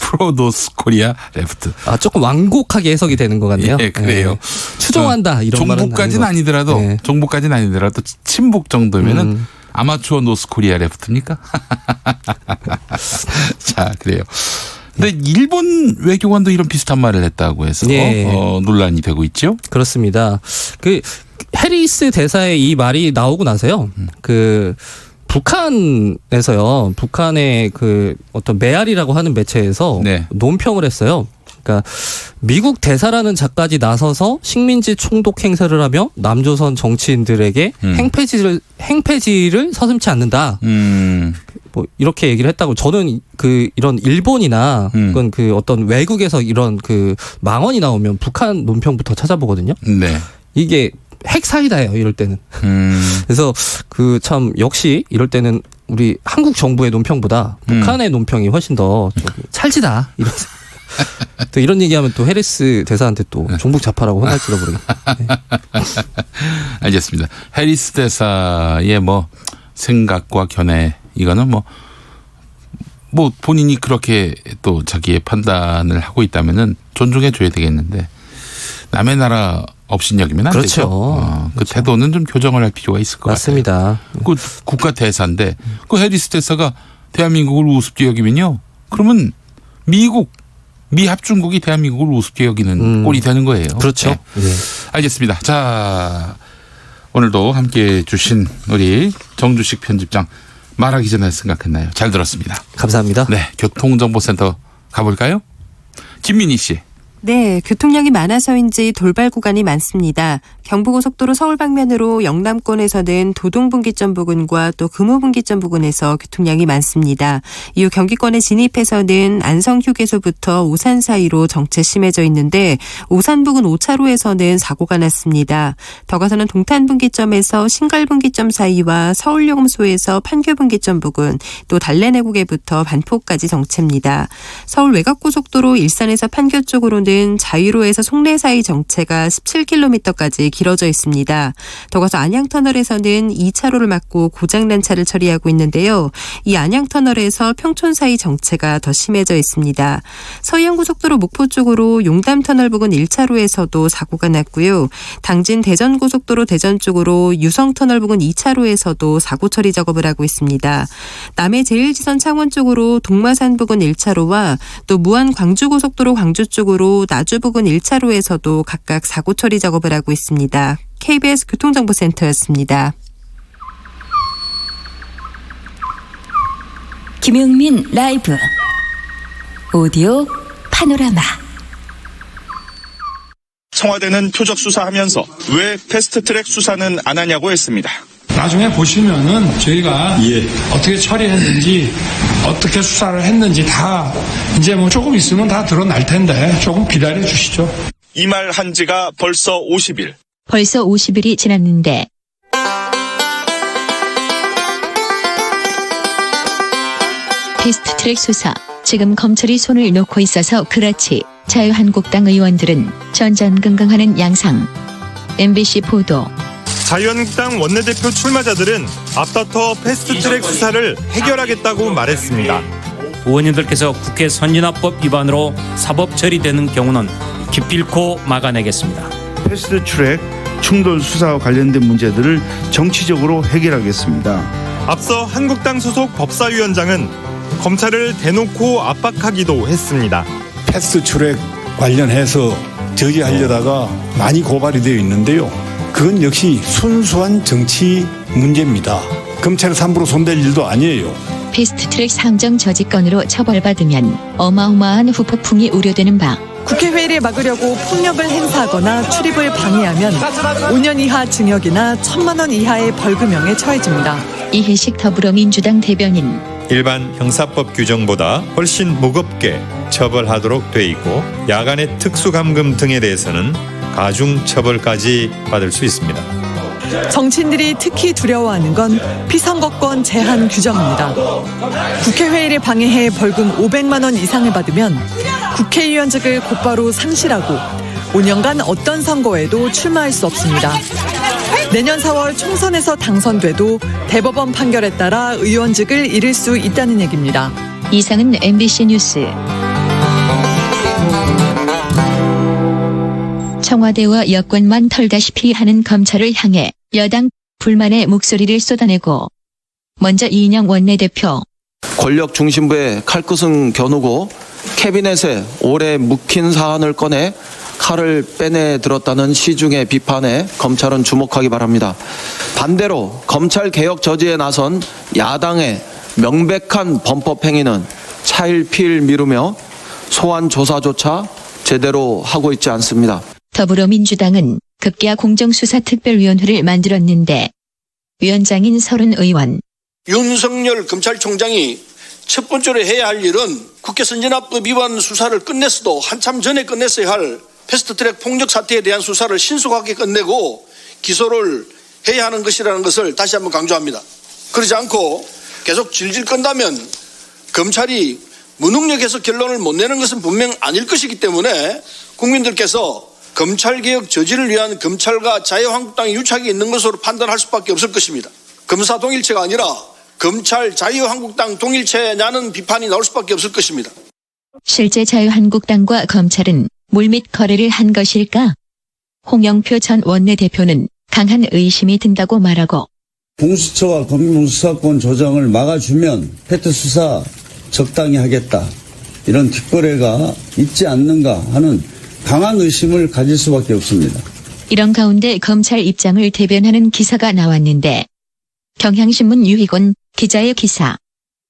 프로 노스 코리아 레프트. 아, 조금 완곡하게 해석이 되는 것 같네요. 예, 그래요. 네. 추종한다 이런 말은 종북까지는 아니더라도 네. 종북까지는 아니더라도 친북 정도면은 아마추어 노스 코리아 레프트입니까? 자, 그래요. 근데 일본 외교관도 이런 비슷한 말을 했다고 해서 네. 논란이 되고 있죠. 그렇습니다. 그 해리스 대사의 이 말이 나오고 나서요. 그 북한에서요. 북한의 그 어떤 메아리라고 하는 매체에서 네. 논평을 했어요. 그러니까 미국 대사라는 자까지 나서서 식민지 총독 행세를 하며 남조선 정치인들에게 행패지를 서슴지 않는다. 뭐 이렇게 얘기를 했다고. 저는 그 이런 일본이나 그건 그 어떤 외국에서 이런 그 망언이 나오면 북한 논평부터 찾아보거든요. 네. 이게 핵사이다예요. 이럴 때는. 그래서 그 참 역시 이럴 때는 우리 한국 정부의 논평보다 북한의 논평이 훨씬 더 좀 찰지다. 이런. 또 이런 얘기하면 또 해리스 대사한테 또 종북 좌파라고 혼날지도 모르겠네. 네. 알겠습니다. 해리스 대사의 뭐 생각과 견해 이거는 뭐 본인이 그렇게 또 자기의 판단을 하고 있다면은 존중해 줘야 되겠는데 남의 나라 업신여기면 안 그렇죠. 되죠. 그 그렇죠. 태도는 좀 교정을 할 필요가 있을 것 맞습니다. 같아요. 그 국가 대사인데 그 해리스 대사가 대한민국을 우습게 여기면요. 그러면 미합중국이 대한민국을 우습게 여기는 꼴이 되는 거예요. 그렇죠. 네. 네. 알겠습니다. 자, 오늘도 함께해 주신 우리 정주식 편집장 말하기 전에 생각했나요? 잘 들었습니다. 감사합니다. 네, 교통정보센터 가볼까요? 김민희 씨. 네, 교통량이 많아서인지 돌발 구간이 많습니다. 경부고속도로 서울 방면으로 영남권에서는 도동분기점 부근과 또 금호분기점 부근에서 교통량이 많습니다. 이후 경기권에 진입해서는 안성휴게소부터 오산 사이로 정체 심해져 있는데 오산 부근 5차로에서는 사고가 났습니다. 더 가서는 동탄분기점에서 신갈분기점 사이와 서울요금소에서 판교분기점 부근 또 달래내국에부터 반포까지 정체입니다. 서울 외곽고속도로 일산에서 판교 쪽으로는 자유로에서 송내 사이 정체가 17km까지 길어져 있습니다. 더 가서 안양터널에서는 2차로를 막고 고장난 차를 처리하고 있는데요. 이 안양터널에서 평촌 사이 정체가 더 심해져 있습니다. 서해안고속도로 목포 쪽으로 용담터널 부근 1차로에서도 사고가 났고요. 당진 대전고속도로 대전 쪽으로 유성터널 부근 2차로에서도 사고 처리 작업을 하고 있습니다. 남해 제1지선 창원 쪽으로 동마산 부근 1차로와 또 무안 광주고속도로 광주 쪽으로 나주 부근 1차로에서도 각각 사고 처리 작업을 하고 있습니다. KBS 교통정보센터였습니다. 김용민 라이브 오디오 파노라마. 청와대는 표적 수사하면서 왜 패스트트랙 수사는 안 하냐고 했습니다. 나중에 보시면은 저희가 어떻게 처리했는지 어떻게 수사를 했는지 다 이제 뭐 조금 있으면 다 드러날 텐데 조금 기다려 주시죠. 이 말 한 지가 벌써 50일. 벌써 50일이 지났는데 패스트트랙 수사 지금 검찰이 손을 놓고 있어서 그렇지. 자유한국당 의원들은 전전긍긍하는 양상. MBC 보도. 자유한국당 원내대표 출마자들은 앞다퉈 패스트트랙 수사를 해결하겠다고 말했습니다. 의원님들께서 국회 선진화법 위반으로 사법 처리되는 경우는 기필코 막아내겠습니다. 패스트트랙 충돌 수사와 관련된 문제들을 정치적으로 해결하겠습니다. 앞서 한국당 소속 법사위원장은 검찰을 대놓고 압박하기도 했습니다. 패스트트랙 관련해서 저지하려다가 많이 고발이 되어 있는데요. 그건 역시 순수한 정치 문제입니다. 검찰에 함부로 손댈 일도 아니에요. 패스트트랙 상정 저지건으로 처벌받으면 어마어마한 후폭풍이 우려되는 바. 국회 회의를 막으려고 폭력을 행사하거나 출입을 방해하면 5년 이하 징역이나 1,000만 원 이하의 벌금형에 처해집니다. 이해식 더불어민주당 대변인. 일반 형사법 규정보다 훨씬 무겁게 처벌하도록 돼 있고 야간의 특수감금 등에 대해서는 가중 처벌까지 받을 수 있습니다. 정치인들이 특히 두려워하는 건 피선거권 제한 규정입니다. 국회 회의를 방해해 벌금 500만 원 이상을 받으면 국회의원직을 곧바로 상실하고 5년간 어떤 선거에도 출마할 수 없습니다. 내년 4월 총선에서 당선돼도 대법원 판결에 따라 의원직을 잃을 수 있다는 얘기입니다. 이상은 MBC 뉴스. 청와대와 여권만 털다시피 하는 검찰을 향해 여당 불만의 목소리를 쏟아내고 먼저 이인영 원내대표. 권력 중심부의 칼끝은 겨누고 캐비넷에 오래 묵힌 사안을 꺼내 칼을 빼내 들었다는 시중의 비판에 검찰은 주목하기 바랍니다. 반대로 검찰 개혁 저지에 나선 야당의 명백한 범법 행위는 차일피일 미루며 소환 조사조차 제대로 하고 있지 않습니다. 더불어민주당은 급기야 공정수사특별위원회를 만들었는데 위원장인 서른 의원. 윤석열 검찰총장이 첫 번째로 해야 할 일은 국회 선진화법 위반 수사를 끝냈어도 한참 전에 끝냈어야 할 패스트트랙 폭력 사태에 대한 수사를 신속하게 끝내고 기소를 해야 하는 것이라는 것을 다시 한번 강조합니다. 그러지 않고 계속 질질 끈다면 검찰이 무능력해서 결론을 못 내는 것은 분명 아닐 것이기 때문에 국민들께서 검찰개혁 저지를 위한 검찰과 자유한국당의 유착이 있는 것으로 판단할 수밖에 없을 것입니다. 검사 동일체가 아니라 검찰 자유한국당 동일체냐는 비판이 나올 수밖에 없을 것입니다. 실제 자유한국당과 검찰은 물밑 거래를 한 것일까? 홍영표 전 원내대표는 강한 의심이 든다고 말하고 공수처와 검경수사권 조정을 막아주면 팩트 수사 적당히 하겠다. 이런 뒷거래가 있지 않는가 하는 강한 의심을 가질 수밖에 없습니다. 이런 가운데 검찰 입장을 대변하는 기사가 나왔는데 경향신문 유희곤 기자의 기사.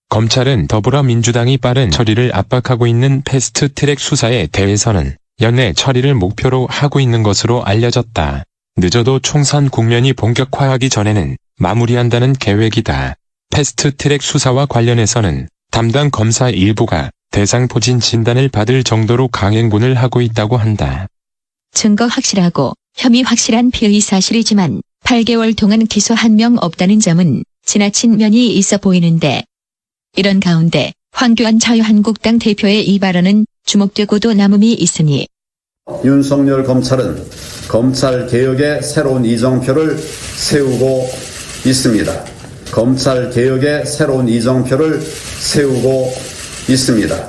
검찰은 더불어민주당이 빠른 처리를 압박하고 있는 패스트트랙 수사에 대해서는 연내 처리를 목표로 하고 있는 것으로 알려졌다. 늦어도 총선 국면이 본격화하기 전에는 마무리한다는 계획이다. 패스트트랙 수사와 관련해서는 담당 검사 일부가 대상포진 진단을 받을 정도로 강행군을 하고 있다고 한다. 증거 확실하고 혐의 확실한 피의 사실이지만 8개월 동안 기소 한 명 없다는 점은 지나친 면이 있어 보이는데 이런 가운데 황교안 자유한국당 대표의 이 발언은 주목되고도 남음이 있으니 윤석열 검찰은 검찰 개혁의 새로운 이정표를 세우고 있습니다. 검찰 개혁의 새로운 이정표를 세우고 있습니다.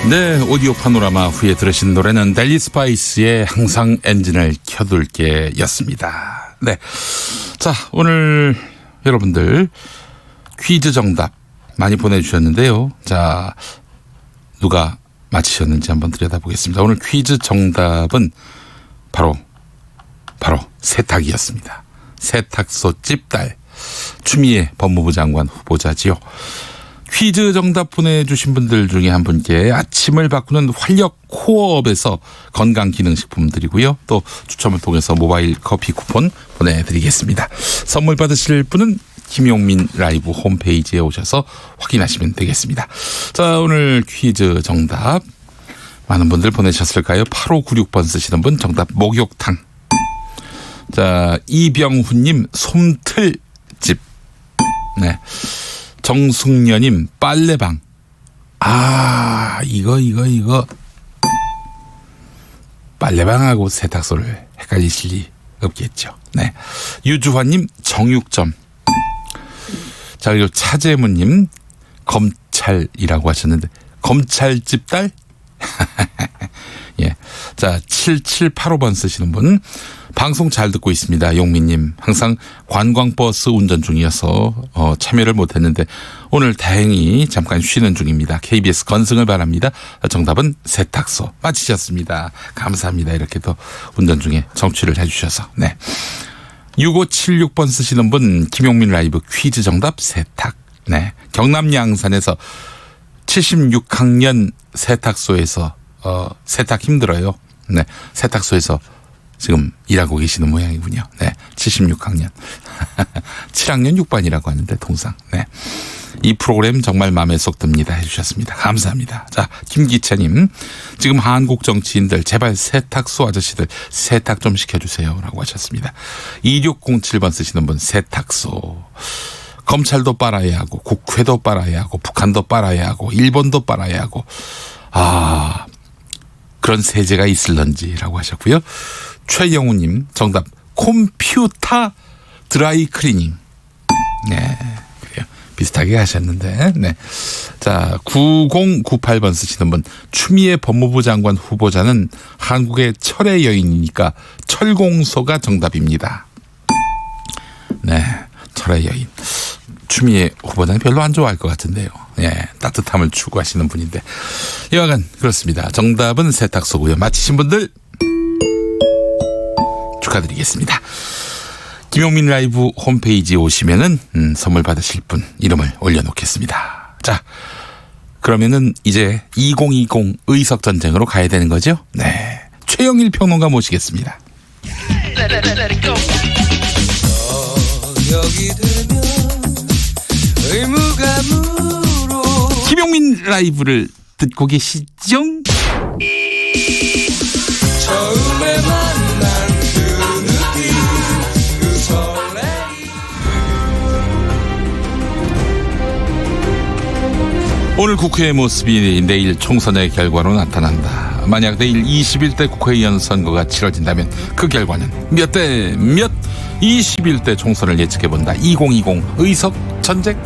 네, 오디오 파노라마 후에 들으신 노래는 델리 스파이스의 항상 엔진을 켜둘게 였습니다. 네. 자, 오늘 여러분들 퀴즈 정답 많이 보내주셨는데요. 자, 누가 맞히셨는지 한번 들여다보겠습니다. 오늘 퀴즈 정답은 바로 세탁이었습니다. 세탁소 찝달. 추미애 법무부 장관 후보자지요. 퀴즈 정답 보내주신 분들 중에 한 분께 아침을 바꾸는 활력 코어업에서 건강기능식품 드리고요. 또 추첨을 통해서 모바일 커피 쿠폰 보내드리겠습니다. 선물 받으실 분은 김용민 라이브 홈페이지에 오셔서 확인하시면 되겠습니다. 자, 오늘 퀴즈 정답 많은 분들 보내셨을까요? 8596번 쓰시는 분 정답 목욕탕. 자, 이병훈님 솜틀집. 네. 정숙녀님 빨래방. 아, 이거 빨래방하고 세탁소를 헷갈리실 리 없겠죠. 네. 유주환님 정육점. 자, 그리고 차재문님 검찰이라고 하셨는데 검찰집 딸? 예. 자, 7785번 쓰시는 분. 방송 잘 듣고 있습니다. 용민님. 항상 관광버스 운전 중이어서 참여를 못했는데 오늘 다행히 잠깐 쉬는 중입니다. KBS 건승을 바랍니다. 정답은 세탁소. 맞히셨습니다. 감사합니다. 이렇게 또 운전 중에 정취를 해주셔서. 네. 6576번 쓰시는 분. 김용민 라이브 퀴즈 정답 세탁. 네. 경남 양산에서 76학년 세탁소에서 세탁 힘들어요. 네. 세탁소에서 지금 일하고 계시는 모양이군요. 네. 76학년. 7학년 6반이라고 하는데 동상. 네. 이 프로그램 정말 마음에 쏙 듭니다. 해주셨습니다. 감사합니다. 자, 김기찬님. 지금 한국 정치인들 제발 세탁소 아저씨들 세탁 좀 시켜주세요. 라고 하셨습니다. 2607번 쓰시는 분 세탁소. 검찰도 빨아야 하고 국회도 빨아야 하고 북한도 빨아야 하고 일본도 빨아야 하고 그런 세제가 있을런지라고 하셨고요. 최영우님 정답 컴퓨터 드라이 클리닝. 네, 그래요. 비슷하게 하셨는데. 네. 자, 9098번 쓰시는 분 추미애 법무부 장관 후보자는 한국의 철의 여인이니까 철공소가 정답입니다. 네, 철의 여인. 추미애 후보자는 별로 안 좋아할 것 같은데요. 예, 따뜻함을 추구하시는 분인데. 여하간 그렇습니다. 정답은 세탁소고요. 맞히신 분들 축하드리겠습니다. 김용민 라이브 홈페이지에 오시면은 선물 받으실 분 이름을 올려놓겠습니다. 자, 그러면은 이제 2020 의석전쟁으로 가야 되는 거죠? 네, 최영일 평론가 모시겠습니다. 김용민 라이브를 듣고 계시죠? 처음에 만난 그 느낌, 그 설레임. 오늘 국회의 모습이 내일 총선의 결과로 나타난다. 만약 내일 21대 국회의원 선거가 치러진다면 그 결과는 몇 대 몇? 21대 총선을 예측해본다. 2020 의석 전쟁.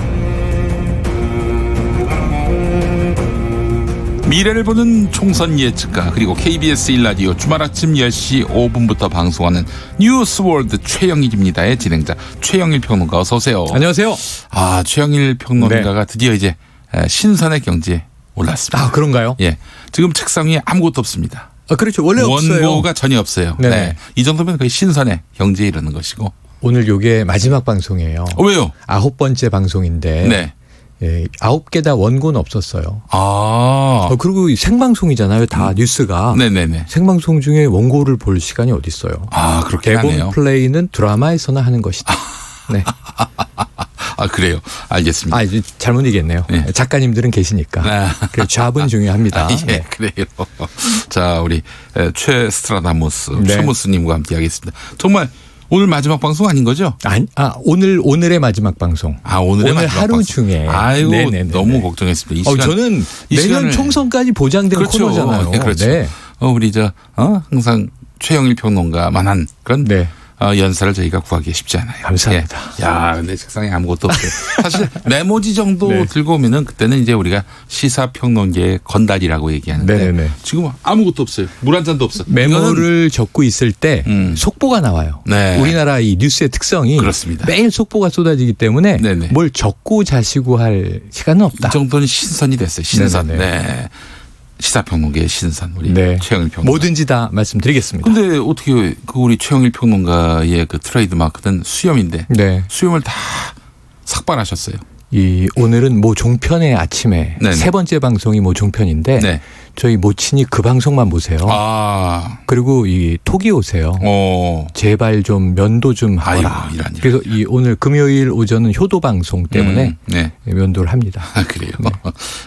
미래를 보는 총선 예측가 그리고 KBS 1라디오 주말 아침 10시 5분부터 방송하는 뉴스월드 최영일입니다의 진행자 최영일 평론가 어서 오세요. 안녕하세요. 아, 최영일 평론가가 드디어 이제 신선의 경지에 올랐습니다. 아, 그런가요? 예. 지금 책상 위에 아무것도 없습니다. 아, 그렇죠. 원래 없어요. 원고가 전혀 없어요. 네. 이 정도면 거의 신선의 경지에 이르는 것이고. 오늘 요게 마지막 방송이에요. 왜요? 9번째 방송인데. 네. 예, 9개 다 원고는 없었어요. 아. 그리고 생방송이잖아요. 다 뉴스가. 네네네. 생방송 중에 원고를 볼 시간이 어디 있어요. 아, 그렇게 대본 하네요. 플레이는 드라마에서나 하는 것이다. 네. 아, 그래요. 알겠습니다. 아, 이제 잘못 얘기했네요. 네. 작가님들은 계시니까. 그 잡은 중요합니다. 아, 예, 네. 그래요. 자, 우리 최스트라다무스, 네. 최무스님과 함께 하겠습니다. 정말 오늘 마지막 방송 아닌 거죠? 오늘의 마지막 방송. 아, 오늘 마지막 하루 방송. 중에. 아이고, 네네네네. 너무 걱정했습니다. 이 시간, 저는 이 내년 시간을- 총선까지 보장된 그렇죠. 코너잖아요. 네, 그렇죠. 네. 우리 항상 최영일 평론가만한 그런 연사를 저희가 구하기 쉽지 않아요. 감사합니다. 예. 야, 근데 책상에 아무것도 없어요. 사실 메모지 정도 네. 들고 오면은 그때는 이제 우리가 시사평론계의 건달이라고 얘기하는데 네네네. 지금 아무것도 없어요. 물 한 잔도 없어. 메모를 적고 있을 때 속보가 나와요. 네. 우리나라 이 뉴스의 특성이 그렇습니다. 매일 속보가 쏟아지기 때문에 뭘 적고 자시고 할 시간은 없다. 이 정도는 신선이 됐어요. 신선. 네네네. 네. 시사평론계의 신선 우리 네. 최영일 평론가. 뭐든지 다 말씀드리겠습니다. 근데 어떻게 그 우리 최영일 평론가의 그 트레이드 마크는 수염인데 네. 수염을 다 삭발하셨어요. 오늘은 모 종편의 아침에 네네. 세 번째 방송이 모 종편인데 네. 저희 모친이 그 방송만 보세요. 그리고 이 톡이 오세요. 제발 좀 면도 좀 하라. 그래서 오늘 금요일 오전은 효도 방송 때문에 네. 면도를 합니다. 그래요. 네.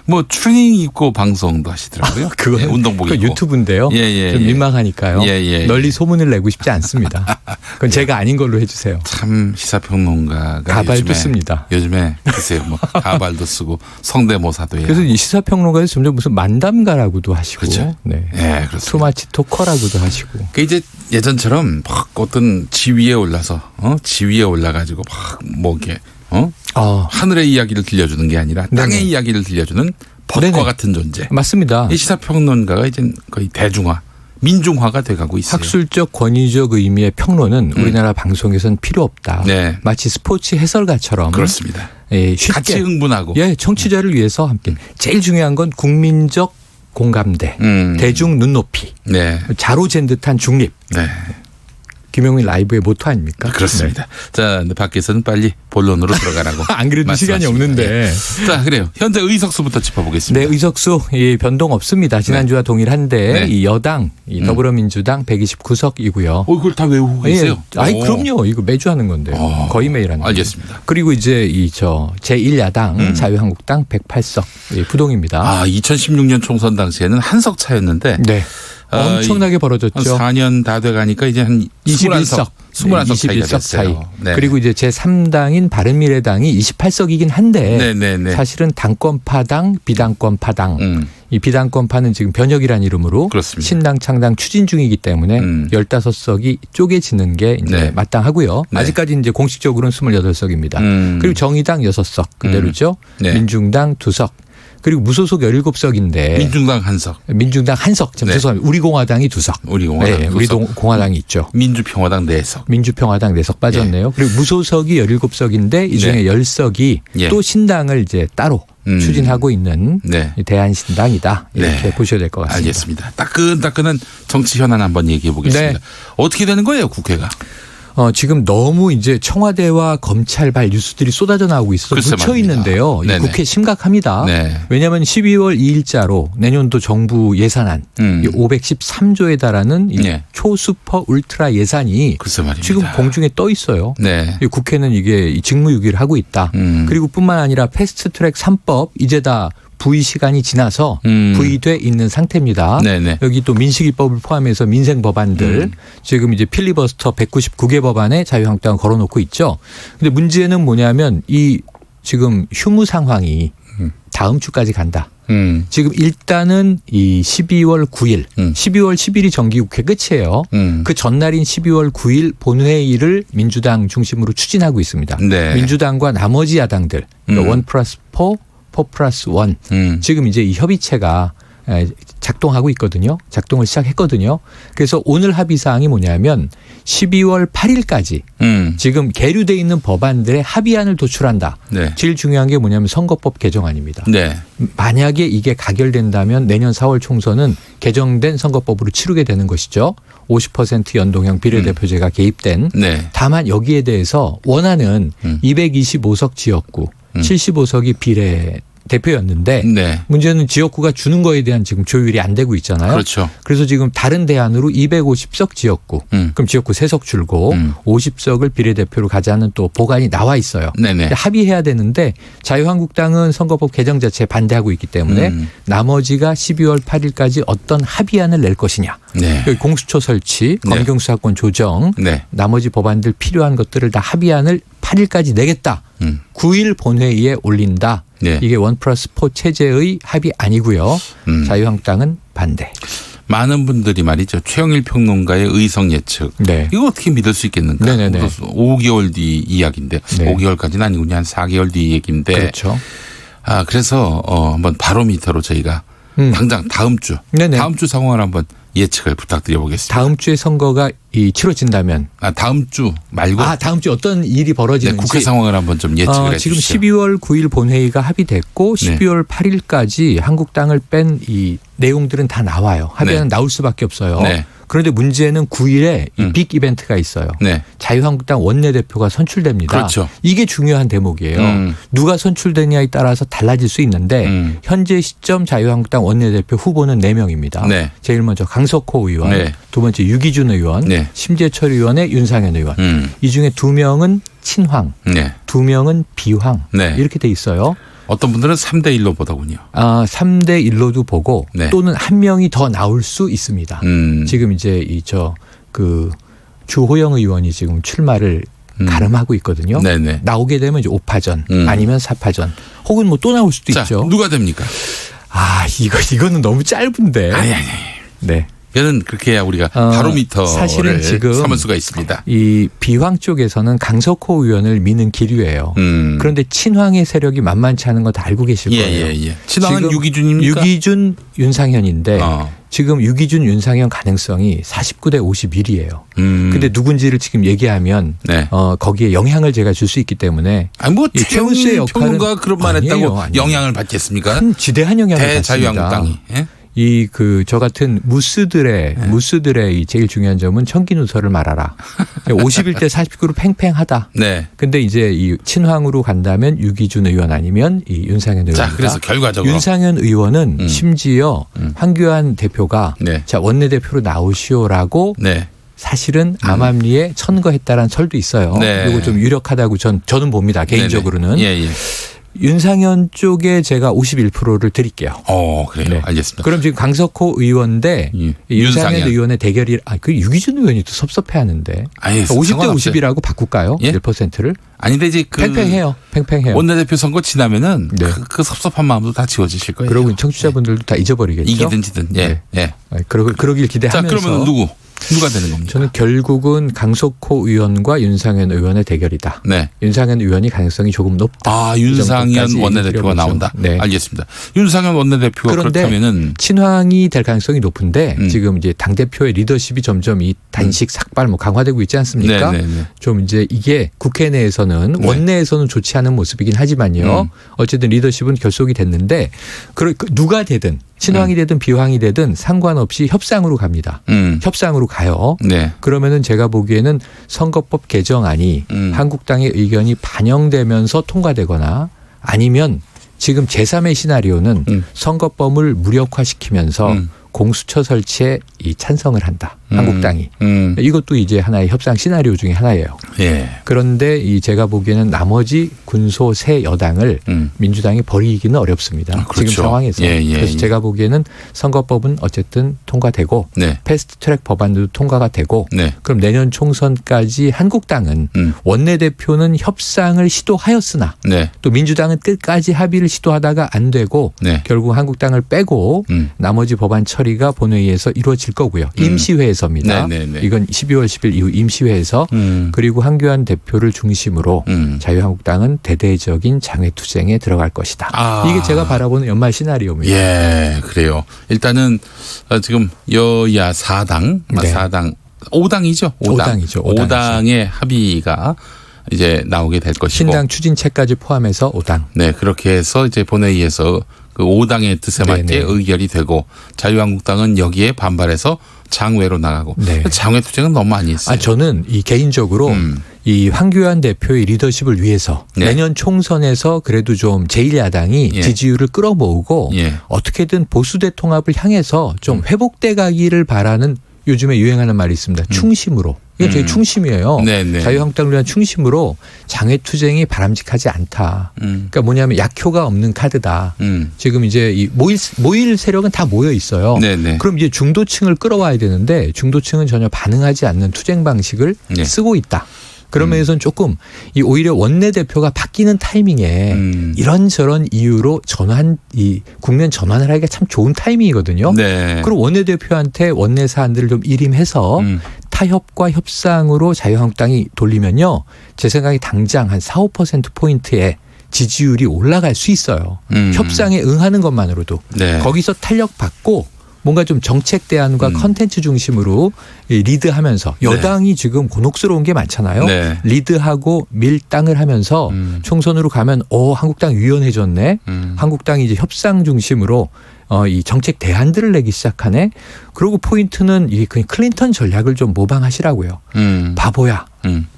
뭐 추리닝 입고 방송도 하시더라고요. 그거 네, 운동복 입고. 유튜브인데요. 좀 민망하니까요. 널리 소문을 내고 싶지 않습니다. 그건 제가 아닌 걸로 해주세요. 참 시사평론가가 가발도 씁니다. 요즘에 글쎄요, 뭐 가발도 쓰고 성대모사도 해요. 그래서 이 시사평론가에서 점점 무슨 만담가라고도 하시고, 그렇죠. 네, 그렇습니다. 투마치 토커라고도 하시고. 그 이제 예전처럼 막 어떤 지위에 올라서 지위에 올라가지고 막 뭐 이렇게 하늘의 이야기를 들려주는 게 아니라 땅의 이야기를 들려주는 벗과 같은 존재. 맞습니다. 이 시사평론가가 이제 거의 대중화. 민중화가 돼가고 있어요. 학술적 권위적 의미의 평론은 우리나라 방송에서는 필요 없다. 네. 마치 스포츠 해설가처럼 그렇습니다. 쉽게 같이 흥분하고. 청취자를 위해서 함께. 제일 중요한 건 국민적 공감대, 대중 눈높이, 자로잰 듯한 중립. 김용민 라이브의 모토 아닙니까? 그렇습니다. 자, 근데 밖에서는 빨리 본론으로 들어가라고. 안 그래도 시간이 없는데. 자, 그래요. 현재 의석수부터 짚어보겠습니다. 네, 의석수 변동 없습니다. 지난주와 동일한데 이 여당, 이 더불어민주당 129석이고요. 그걸 다 외우고 계세요? 그럼요. 이거 매주 하는 건데요. 거의 매일 하는. 알겠습니다. 그리고 이제 제1야당 자유한국당 108석 부동입니다. 2016년 총선 당시에는 한석 차였는데. 네. 엄청나게 벌어졌죠. 한 4년 다 돼가니까 이제 한 21석. 21석 차이가 됐어요. 네. 그리고 이제 제3당인 바른미래당이 28석이긴 한데 사실은 당권파당, 비당권파당. 이 비당권파는 지금 변혁이라는 이름으로 그렇습니다. 신당 창당 추진 중이기 때문에 15석이 쪼개지는 게 이제 마땅하고요. 아직까지 이제 공식적으로는 28석입니다. 그리고 정의당 6석 그대로죠. 민중당 2석. 그리고 무소속 17석인데 민중당 1석. 민중당 1석. 죄송합니다. 우리공화당이 2석. 우리공화당 우리공화당이 있죠. 민주평화당 4석. 민주평화당 4석 빠졌네요. 그리고 무소속이 17석인데 이 중에 10석이 또 신당을 이제 따로 추진하고 있는 대한신당이다. 이렇게 보셔야 될 것 같습니다. 알겠습니다. 따끈따끈한 정치 현안 한번 얘기해 보겠습니다. 어떻게 되는 거예요, 국회가? 지금 너무 이제 청와대와 검찰발 뉴스들이 쏟아져 나오고 있어서 묻혀 있는데요. 국회 심각합니다. 왜냐하면 12월 2일자로 내년도 정부 예산안 513조에 달하는 이 초수퍼 울트라 예산이 지금 공중에 떠 있어요. 국회는 이게 직무유기를 하고 있다. 그리고 뿐만 아니라 패스트트랙 3법 이제 다 부의 시간이 지나서 부의돼 있는 상태입니다. 여기 또 민식이법을 포함해서 민생 법안들 지금 이제 필리버스터 199개 법안에 자유한국당을 걸어놓고 있죠. 근데 문제는 뭐냐면 이 지금 휴무 상황이 다음 주까지 간다. 지금 일단은 이 12월 9일, 12월 10일이 정기국회 끝이에요. 그 전날인 12월 9일 본회의를 민주당 중심으로 추진하고 있습니다. 민주당과 나머지 야당들, 그러니까 1+4 4+1 지금 이제 이 협의체가 작동하고 있거든요. 작동을 시작했거든요. 그래서 오늘 합의 사항이 뭐냐면 12월 8일까지 지금 계류돼 있는 법안들의 합의안을 도출한다. 제일 중요한 게 뭐냐면 선거법 개정안입니다. 만약에 이게 가결된다면 내년 4월 총선은 개정된 선거법으로 치르게 되는 것이죠. 50% 연동형 비례대표제가 개입된. 다만 여기에 대해서 원하는 225석 지역구 75석이 비례 대표였는데 문제는 지역구가 주는 거에 대한 지금 조율이 안 되고 있잖아요. 그래서 지금 다른 대안으로 250석 지역구 그럼 지역구 3석 줄고 50석을 비례대표로 가자는 또 보관이 나와 있어요. 합의해야 되는데 자유한국당은 선거법 개정 자체에 반대하고 있기 때문에 나머지가 12월 8일까지 어떤 합의안을 낼 것이냐. 여기 공수처 설치, 검경수사권 조정 나머지 법안들 필요한 것들을 다 합의안을 8일까지 내겠다. 9일 본회의에 올린다. 이게 1+4 체제의 합의 아니고요. 자유한국당은 반대. 많은 분들이 말이죠. 최영일 평론가의 의석 예측. 이거 어떻게 믿을 수 있겠는가. 5개월 뒤 이야기인데 5개월까지는 아니군요. 한 4개월 뒤 얘기인데. 그래서 한번 바로미터로 저희가 당장 다음 주. 네네. 다음 주 상황을 한번 예측을 부탁드려보겠습니다. 다음 주에 선거가 치러진다면. 다음 주 말고. 다음 주 어떤 일이 벌어지는지. 네, 국회 상황을 한번 좀 예측을 해 지금 주시죠. 12월 9일 본회의가 합의됐고 12월 8일까지 한국당을 뺀 이 내용들은 다 나와요. 합의안은 나올 수밖에 없어요. 네. 그런데 문제는 9일에 이 빅 이벤트가 있어요. 네. 자유한국당 원내대표가 선출됩니다. 그렇죠. 이게 중요한 대목이에요. 누가 선출되냐에 따라서 달라질 수 있는데 현재 시점 자유한국당 원내대표 후보는 4명입니다. 네. 제일 먼저 강석호 의원, 네. 두 번째 유기준 의원, 네. 심재철 의원의 윤상현 의원. 이 중에 2명은 친황, 네. 2명은 비황 네. 이렇게 돼 있어요. 어떤 분들은 3대 1로 보더군요. 3대 1로도 보고 또는 한 명이 더 나올 수 있습니다. 지금 이제 주호영 의원이 지금 출마를 가름하고 있거든요. 네네. 나오게 되면 이제 5파전 아니면 4파전 혹은 뭐 또 나올 수도 있죠. 누가 됩니까? 이거는 너무 짧은데. 아니. 네. 얘는 그렇게 해야 우리가 바로미터를 사실은 지금 삼을 수가 있습니다. 이 비황 쪽에서는 강석호 의원을 미는 기류예요. 그런데 친황의 세력이 만만치 않은 거 다 알고 계실 거예요. 친황은 유기준입니까? 유기준 윤상현인데 지금 유기준 윤상현 가능성이 49대 51이에요. 근데 누군지를 지금 얘기하면 거기에 영향을 제가 줄 수 있기 때문에 최은수의 역할은 평론가 그런 말 했다고 영향을 받겠습니까? 큰 지대한 영향을 받습니다. 대자유한국당이. 저 같은 무스들의 이 제일 중요한 점은 청기 누설을 말하라. 51대 49로 팽팽하다. 네. 근데 이제 이 친황으로 간다면 유기준 의원 아니면 이 윤상현 의원. 자, 그래서 결과적으로 윤상현 의원은 심지어 황교안 대표가 자, 원내대표로 나오시오라고 사실은 암암리에 천거했다라는 설도 있어요. 그리고 좀 유력하다고 저는 봅니다. 개인적으로는. 윤상현 쪽에 제가 51%를 드릴게요. 그래요. 알겠습니다. 그럼 지금 강석호 의원 대 윤상현 의원의 대결이 유기준 의원이 또 섭섭해하는데 50대 50이라고 바꿀까요? 1%를? 아닌데 이제 팽팽해요. 원내대표 선거 지나면은 그 섭섭한 마음도 다 지워지실 거예요. 그러고 청취자분들도 다 잊어버리겠죠. 이기든 지든. 그러길 기대하면서. 자, 그러면 누가 되는 겁니까? 저는 결국은 강석호 의원과 윤상현 의원의 대결이다. 윤상현 의원이 가능성이 조금 높다. 윤상현 원내대표가 나온다. 알겠습니다. 윤상현 원내대표가 그렇다면은 친황이 될 가능성이 높은데 지금 이제 당 대표의 리더십이 점점 이 단식 삭발 강화되고 있지 않습니까? 좀 이제 이게 국회 내에서는 원내에서는 좋지 않은 모습이긴 하지만요. 어쨌든 리더십은 결속이 됐는데 누가 되든. 친황이 되든 비황이 되든 상관없이 협상으로 갑니다. 협상으로 가요. 그러면은 제가 보기에는 선거법 개정안이 한국당의 의견이 반영되면서 통과되거나 아니면 지금 제3의 시나리오는 선거법을 무력화시키면서 공수처 설치에 찬성을 한다. 한국당이. 이것도 이제 하나의 협상 시나리오 중에 하나예요. 그런데 제가 보기에는 나머지 군소 새 여당을 민주당이 버리기는 어렵습니다. 지금 상황에서. 그래서 제가 보기에는 선거법은 어쨌든 통과되고 패스트트랙 법안도 통과가 되고 그럼 내년 총선까지 한국당은 원내대표는 협상을 시도하였으나 또 민주당은 끝까지 합의를 시도하다가 안 되고 결국 한국당을 빼고 나머지 법안 처리가 본회의에서 이루어질 거고요. 임시회에서입니다. 이건 12월 10일 이후 임시회에서 그리고 황교안 대표를 중심으로 자유한국당은 대대적인 장외투쟁에 들어갈 것이다. 이게 제가 바라보는 연말 시나리오입니다. 그래요. 일단은 지금 여야 4당, 5당이죠. 5당의 합의가 이제 나오게 될 것이고 신당 추진체까지 포함해서 5당. 그렇게 해서 이제 본회의에서 그 5당의 뜻에 맞게 의결이 되고 자유한국당은 여기에 반발해서 장외로 나가고 장외 투쟁은 너무 많이 했어요. 저는 개인적으로 이 황교안 대표의 리더십을 위해서 내년 총선에서 그래도 좀 제1야당이 지지율을 끌어모으고 어떻게든 보수 대통합을 향해서 좀 회복돼 가기를 바라는 요즘에 유행하는 말이 있습니다. 충심으로. 이건 저희 충심이에요. 자유한국당을 위한 충심으로 장외투쟁이 바람직하지 않다. 그러니까 뭐냐면 약효가 없는 카드다. 지금 이제 이 모일 세력은 다 모여 있어요. 그럼 이제 중도층을 끌어와야 되는데 중도층은 전혀 반응하지 않는 투쟁 방식을 쓰고 있다. 그런 면에서는 조금 이 오히려 원내대표가 바뀌는 타이밍에 이런저런 이유로 국면 전환을 하기가 참 좋은 타이밍이거든요. 그리고 원내대표한테 원내 사안들을 좀 일임해서 타협과 협상으로 자유한국당이 돌리면요. 제 생각에 당장 한 4, 5%포인트의 지지율이 올라갈 수 있어요. 협상에 응하는 것만으로도. 네. 거기서 탄력받고 뭔가 좀 정책 대안과 컨텐츠 중심으로 리드하면서 여당이 지금 곤혹스러운 게 많잖아요. 네. 리드하고 밀당을 하면서 총선으로 가면 한국당 유연해졌네. 한국당이 이제 협상 중심으로 이 정책 대안들을 내기 시작하네. 그리고 포인트는 이 클린턴 전략을 좀 모방하시라고요. 바보야.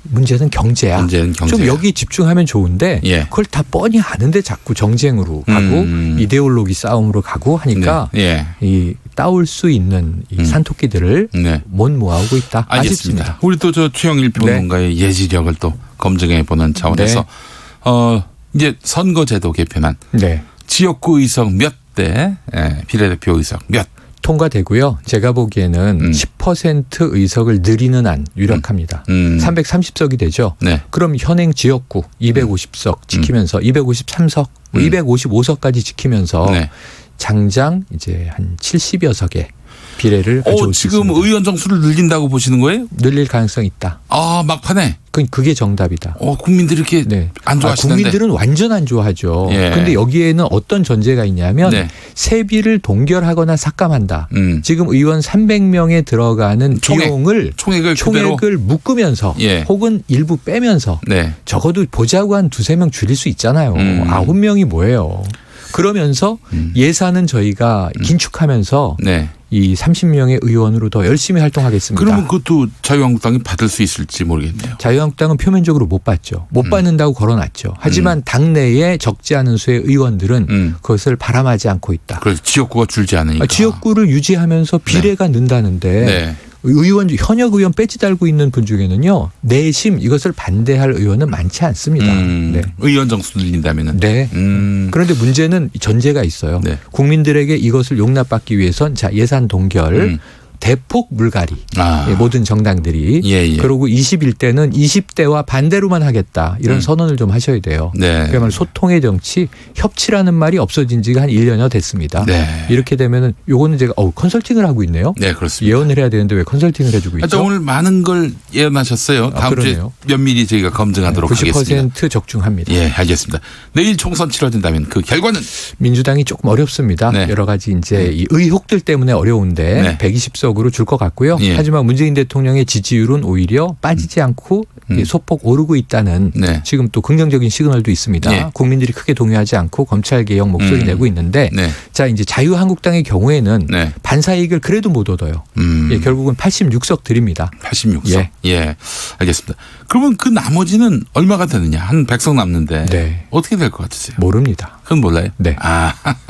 문제는 경제야. 문제는 경제야. 좀 여기 집중하면 좋은데 예. 그걸 다 뻔히 아는데 자꾸 정쟁으로 가고 이데올로기 싸움으로 가고 하니까 네. 예. 이 따올 수 있는 이 산토끼들을 네. 못 모아오고 있다. 알겠습니다. 아쉽습니다. 우리 또 저 최영일 평론가의 네. 예지력을 또 검증해 보는 차원에서 네. 이제 선거제도 개편안 네. 지역구 의석 몇 대 비례대표 의석 몇 통과되고요. 제가 보기에는 10% 의석을 늘리는 안 유력합니다. 330석이 되죠. 네. 그럼 현행 지역구 250석 지키면서 253석, 255석까지 지키면서 네. 장장 이제 한 70여 석의 비례를 가져올 수 지금 있습니다. 의원 정수를 늘린다고 보시는 거예요? 늘릴 가능성이 있다. 아 막판에? 그게 정답이다. 국민들이 이렇게 네. 안 좋아하시는데. 국민들은 완전 안 좋아하죠. 그런데 예. 여기에는 어떤 전제가 있냐면 네. 세비를 동결하거나 삭감한다. 지금 의원 300명에 들어가는 비용을 총액을 묶으면서 예. 혹은 일부 빼면서 네. 적어도 보자고 한 2-3명 줄일 수 있잖아요. 9명이 뭐예요. 그러면서 예산은 저희가 긴축하면서 네. 이 30명의 의원으로 더 열심히 활동하겠습니다. 그러면 그것도 자유한국당이 받을 수 있을지 모르겠네요. 자유한국당은 표면적으로 못 받죠. 못 받는다고 걸어놨죠. 하지만 당내에 적지 않은 수의 의원들은 그것을 바람하지 않고 있다. 그래서 지역구가 줄지 않으니까. 지역구를 유지하면서 비례가 네. 는다는데 네. 현역 의원 배지 달고 있는 분 중에는요. 내심 이것을 반대할 의원은 많지 않습니다. 네. 의원 정수 늘린다면은. 네. 그런데 문제는 전제가 있어요. 네. 국민들에게 이것을 용납받기 위해선 예산 동결 대폭 물갈이 모든 정당들이 예. 그리고 21대는 20대와 반대로만 하겠다 이런 선언을 좀 하셔야 돼요. 네. 그야말로 소통의 정치 협치라는 말이 없어진 지가 한 1년여 됐습니다. 네. 이렇게 되면은 요거는 제가 컨설팅을 하고 있네요. 네, 그렇습니다. 예언을 해야 되는데 왜 컨설팅을 해주고 있죠? 오늘 많은 걸 예언하셨어요. 다음 주에 면밀히 저희가 검증하도록 90% 하겠습니다. 90% 적중합니다. 예, 알겠습니다. 내일 총선 치러진다면 그 결과는 민주당이 조금 어렵습니다. 네. 여러 가지 이제 이 의혹들 때문에 어려운데 120석 으로 줄 것 같고요. 예. 하지만 문재인 대통령의 지지율은 오히려 빠지지 않고 소폭 오르고 있다는 네. 지금 또 긍정적인 시그널도 있습니다. 예. 국민들이 크게 동요하지 않고 검찰 개혁 목소리 내고 있는데 네. 자 이제 자유한국당의 경우에는 네. 반사이익을 그래도 못 얻어요. 예, 결국은 86석 드립니다. 86석. 예, 알겠습니다. 그러면 그 나머지는 얼마가 되느냐? 한 100석 남는데 네. 어떻게 될 것 같으세요? 모릅니다. 그건 몰라요? 네.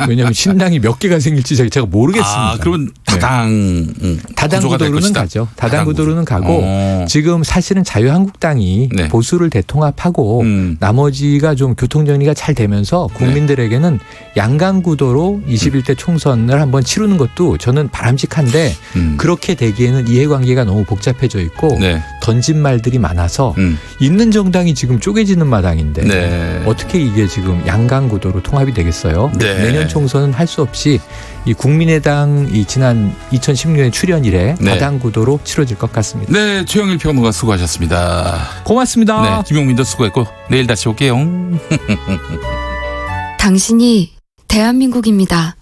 왜냐하면 신당이 몇 개가 생길지 제가 모르겠습니다. 그러면 다당 구도로는 가죠. 다당 구도로는 가고 지금 사실은 자유한국당이 네. 보수를 대통합하고 나머지가 좀 교통정리가 잘 되면서 국민들에게는 양강 구도로 21대 총선을 한번 치르는 것도 저는 바람직한데 그렇게 되기에는 이해관계가 너무 복잡해져 있고 네. 던진 말들이 많아서 있는 정당이 지금 쪼개지는 마당인데 네. 어떻게 이게 지금 양강 구도로 통합이 되겠어요? 네. 내년 총선은 할 수 없이 이 국민의당이 지난 2016년에 출현 이래 네. 다당 구도로 치러질 것 같습니다. 네, 최영일 평론가 수고하셨습니다. 고맙습니다. 네, 김용민도 수고했고 내일 다시 올게요. 당신이 대한민국입니다.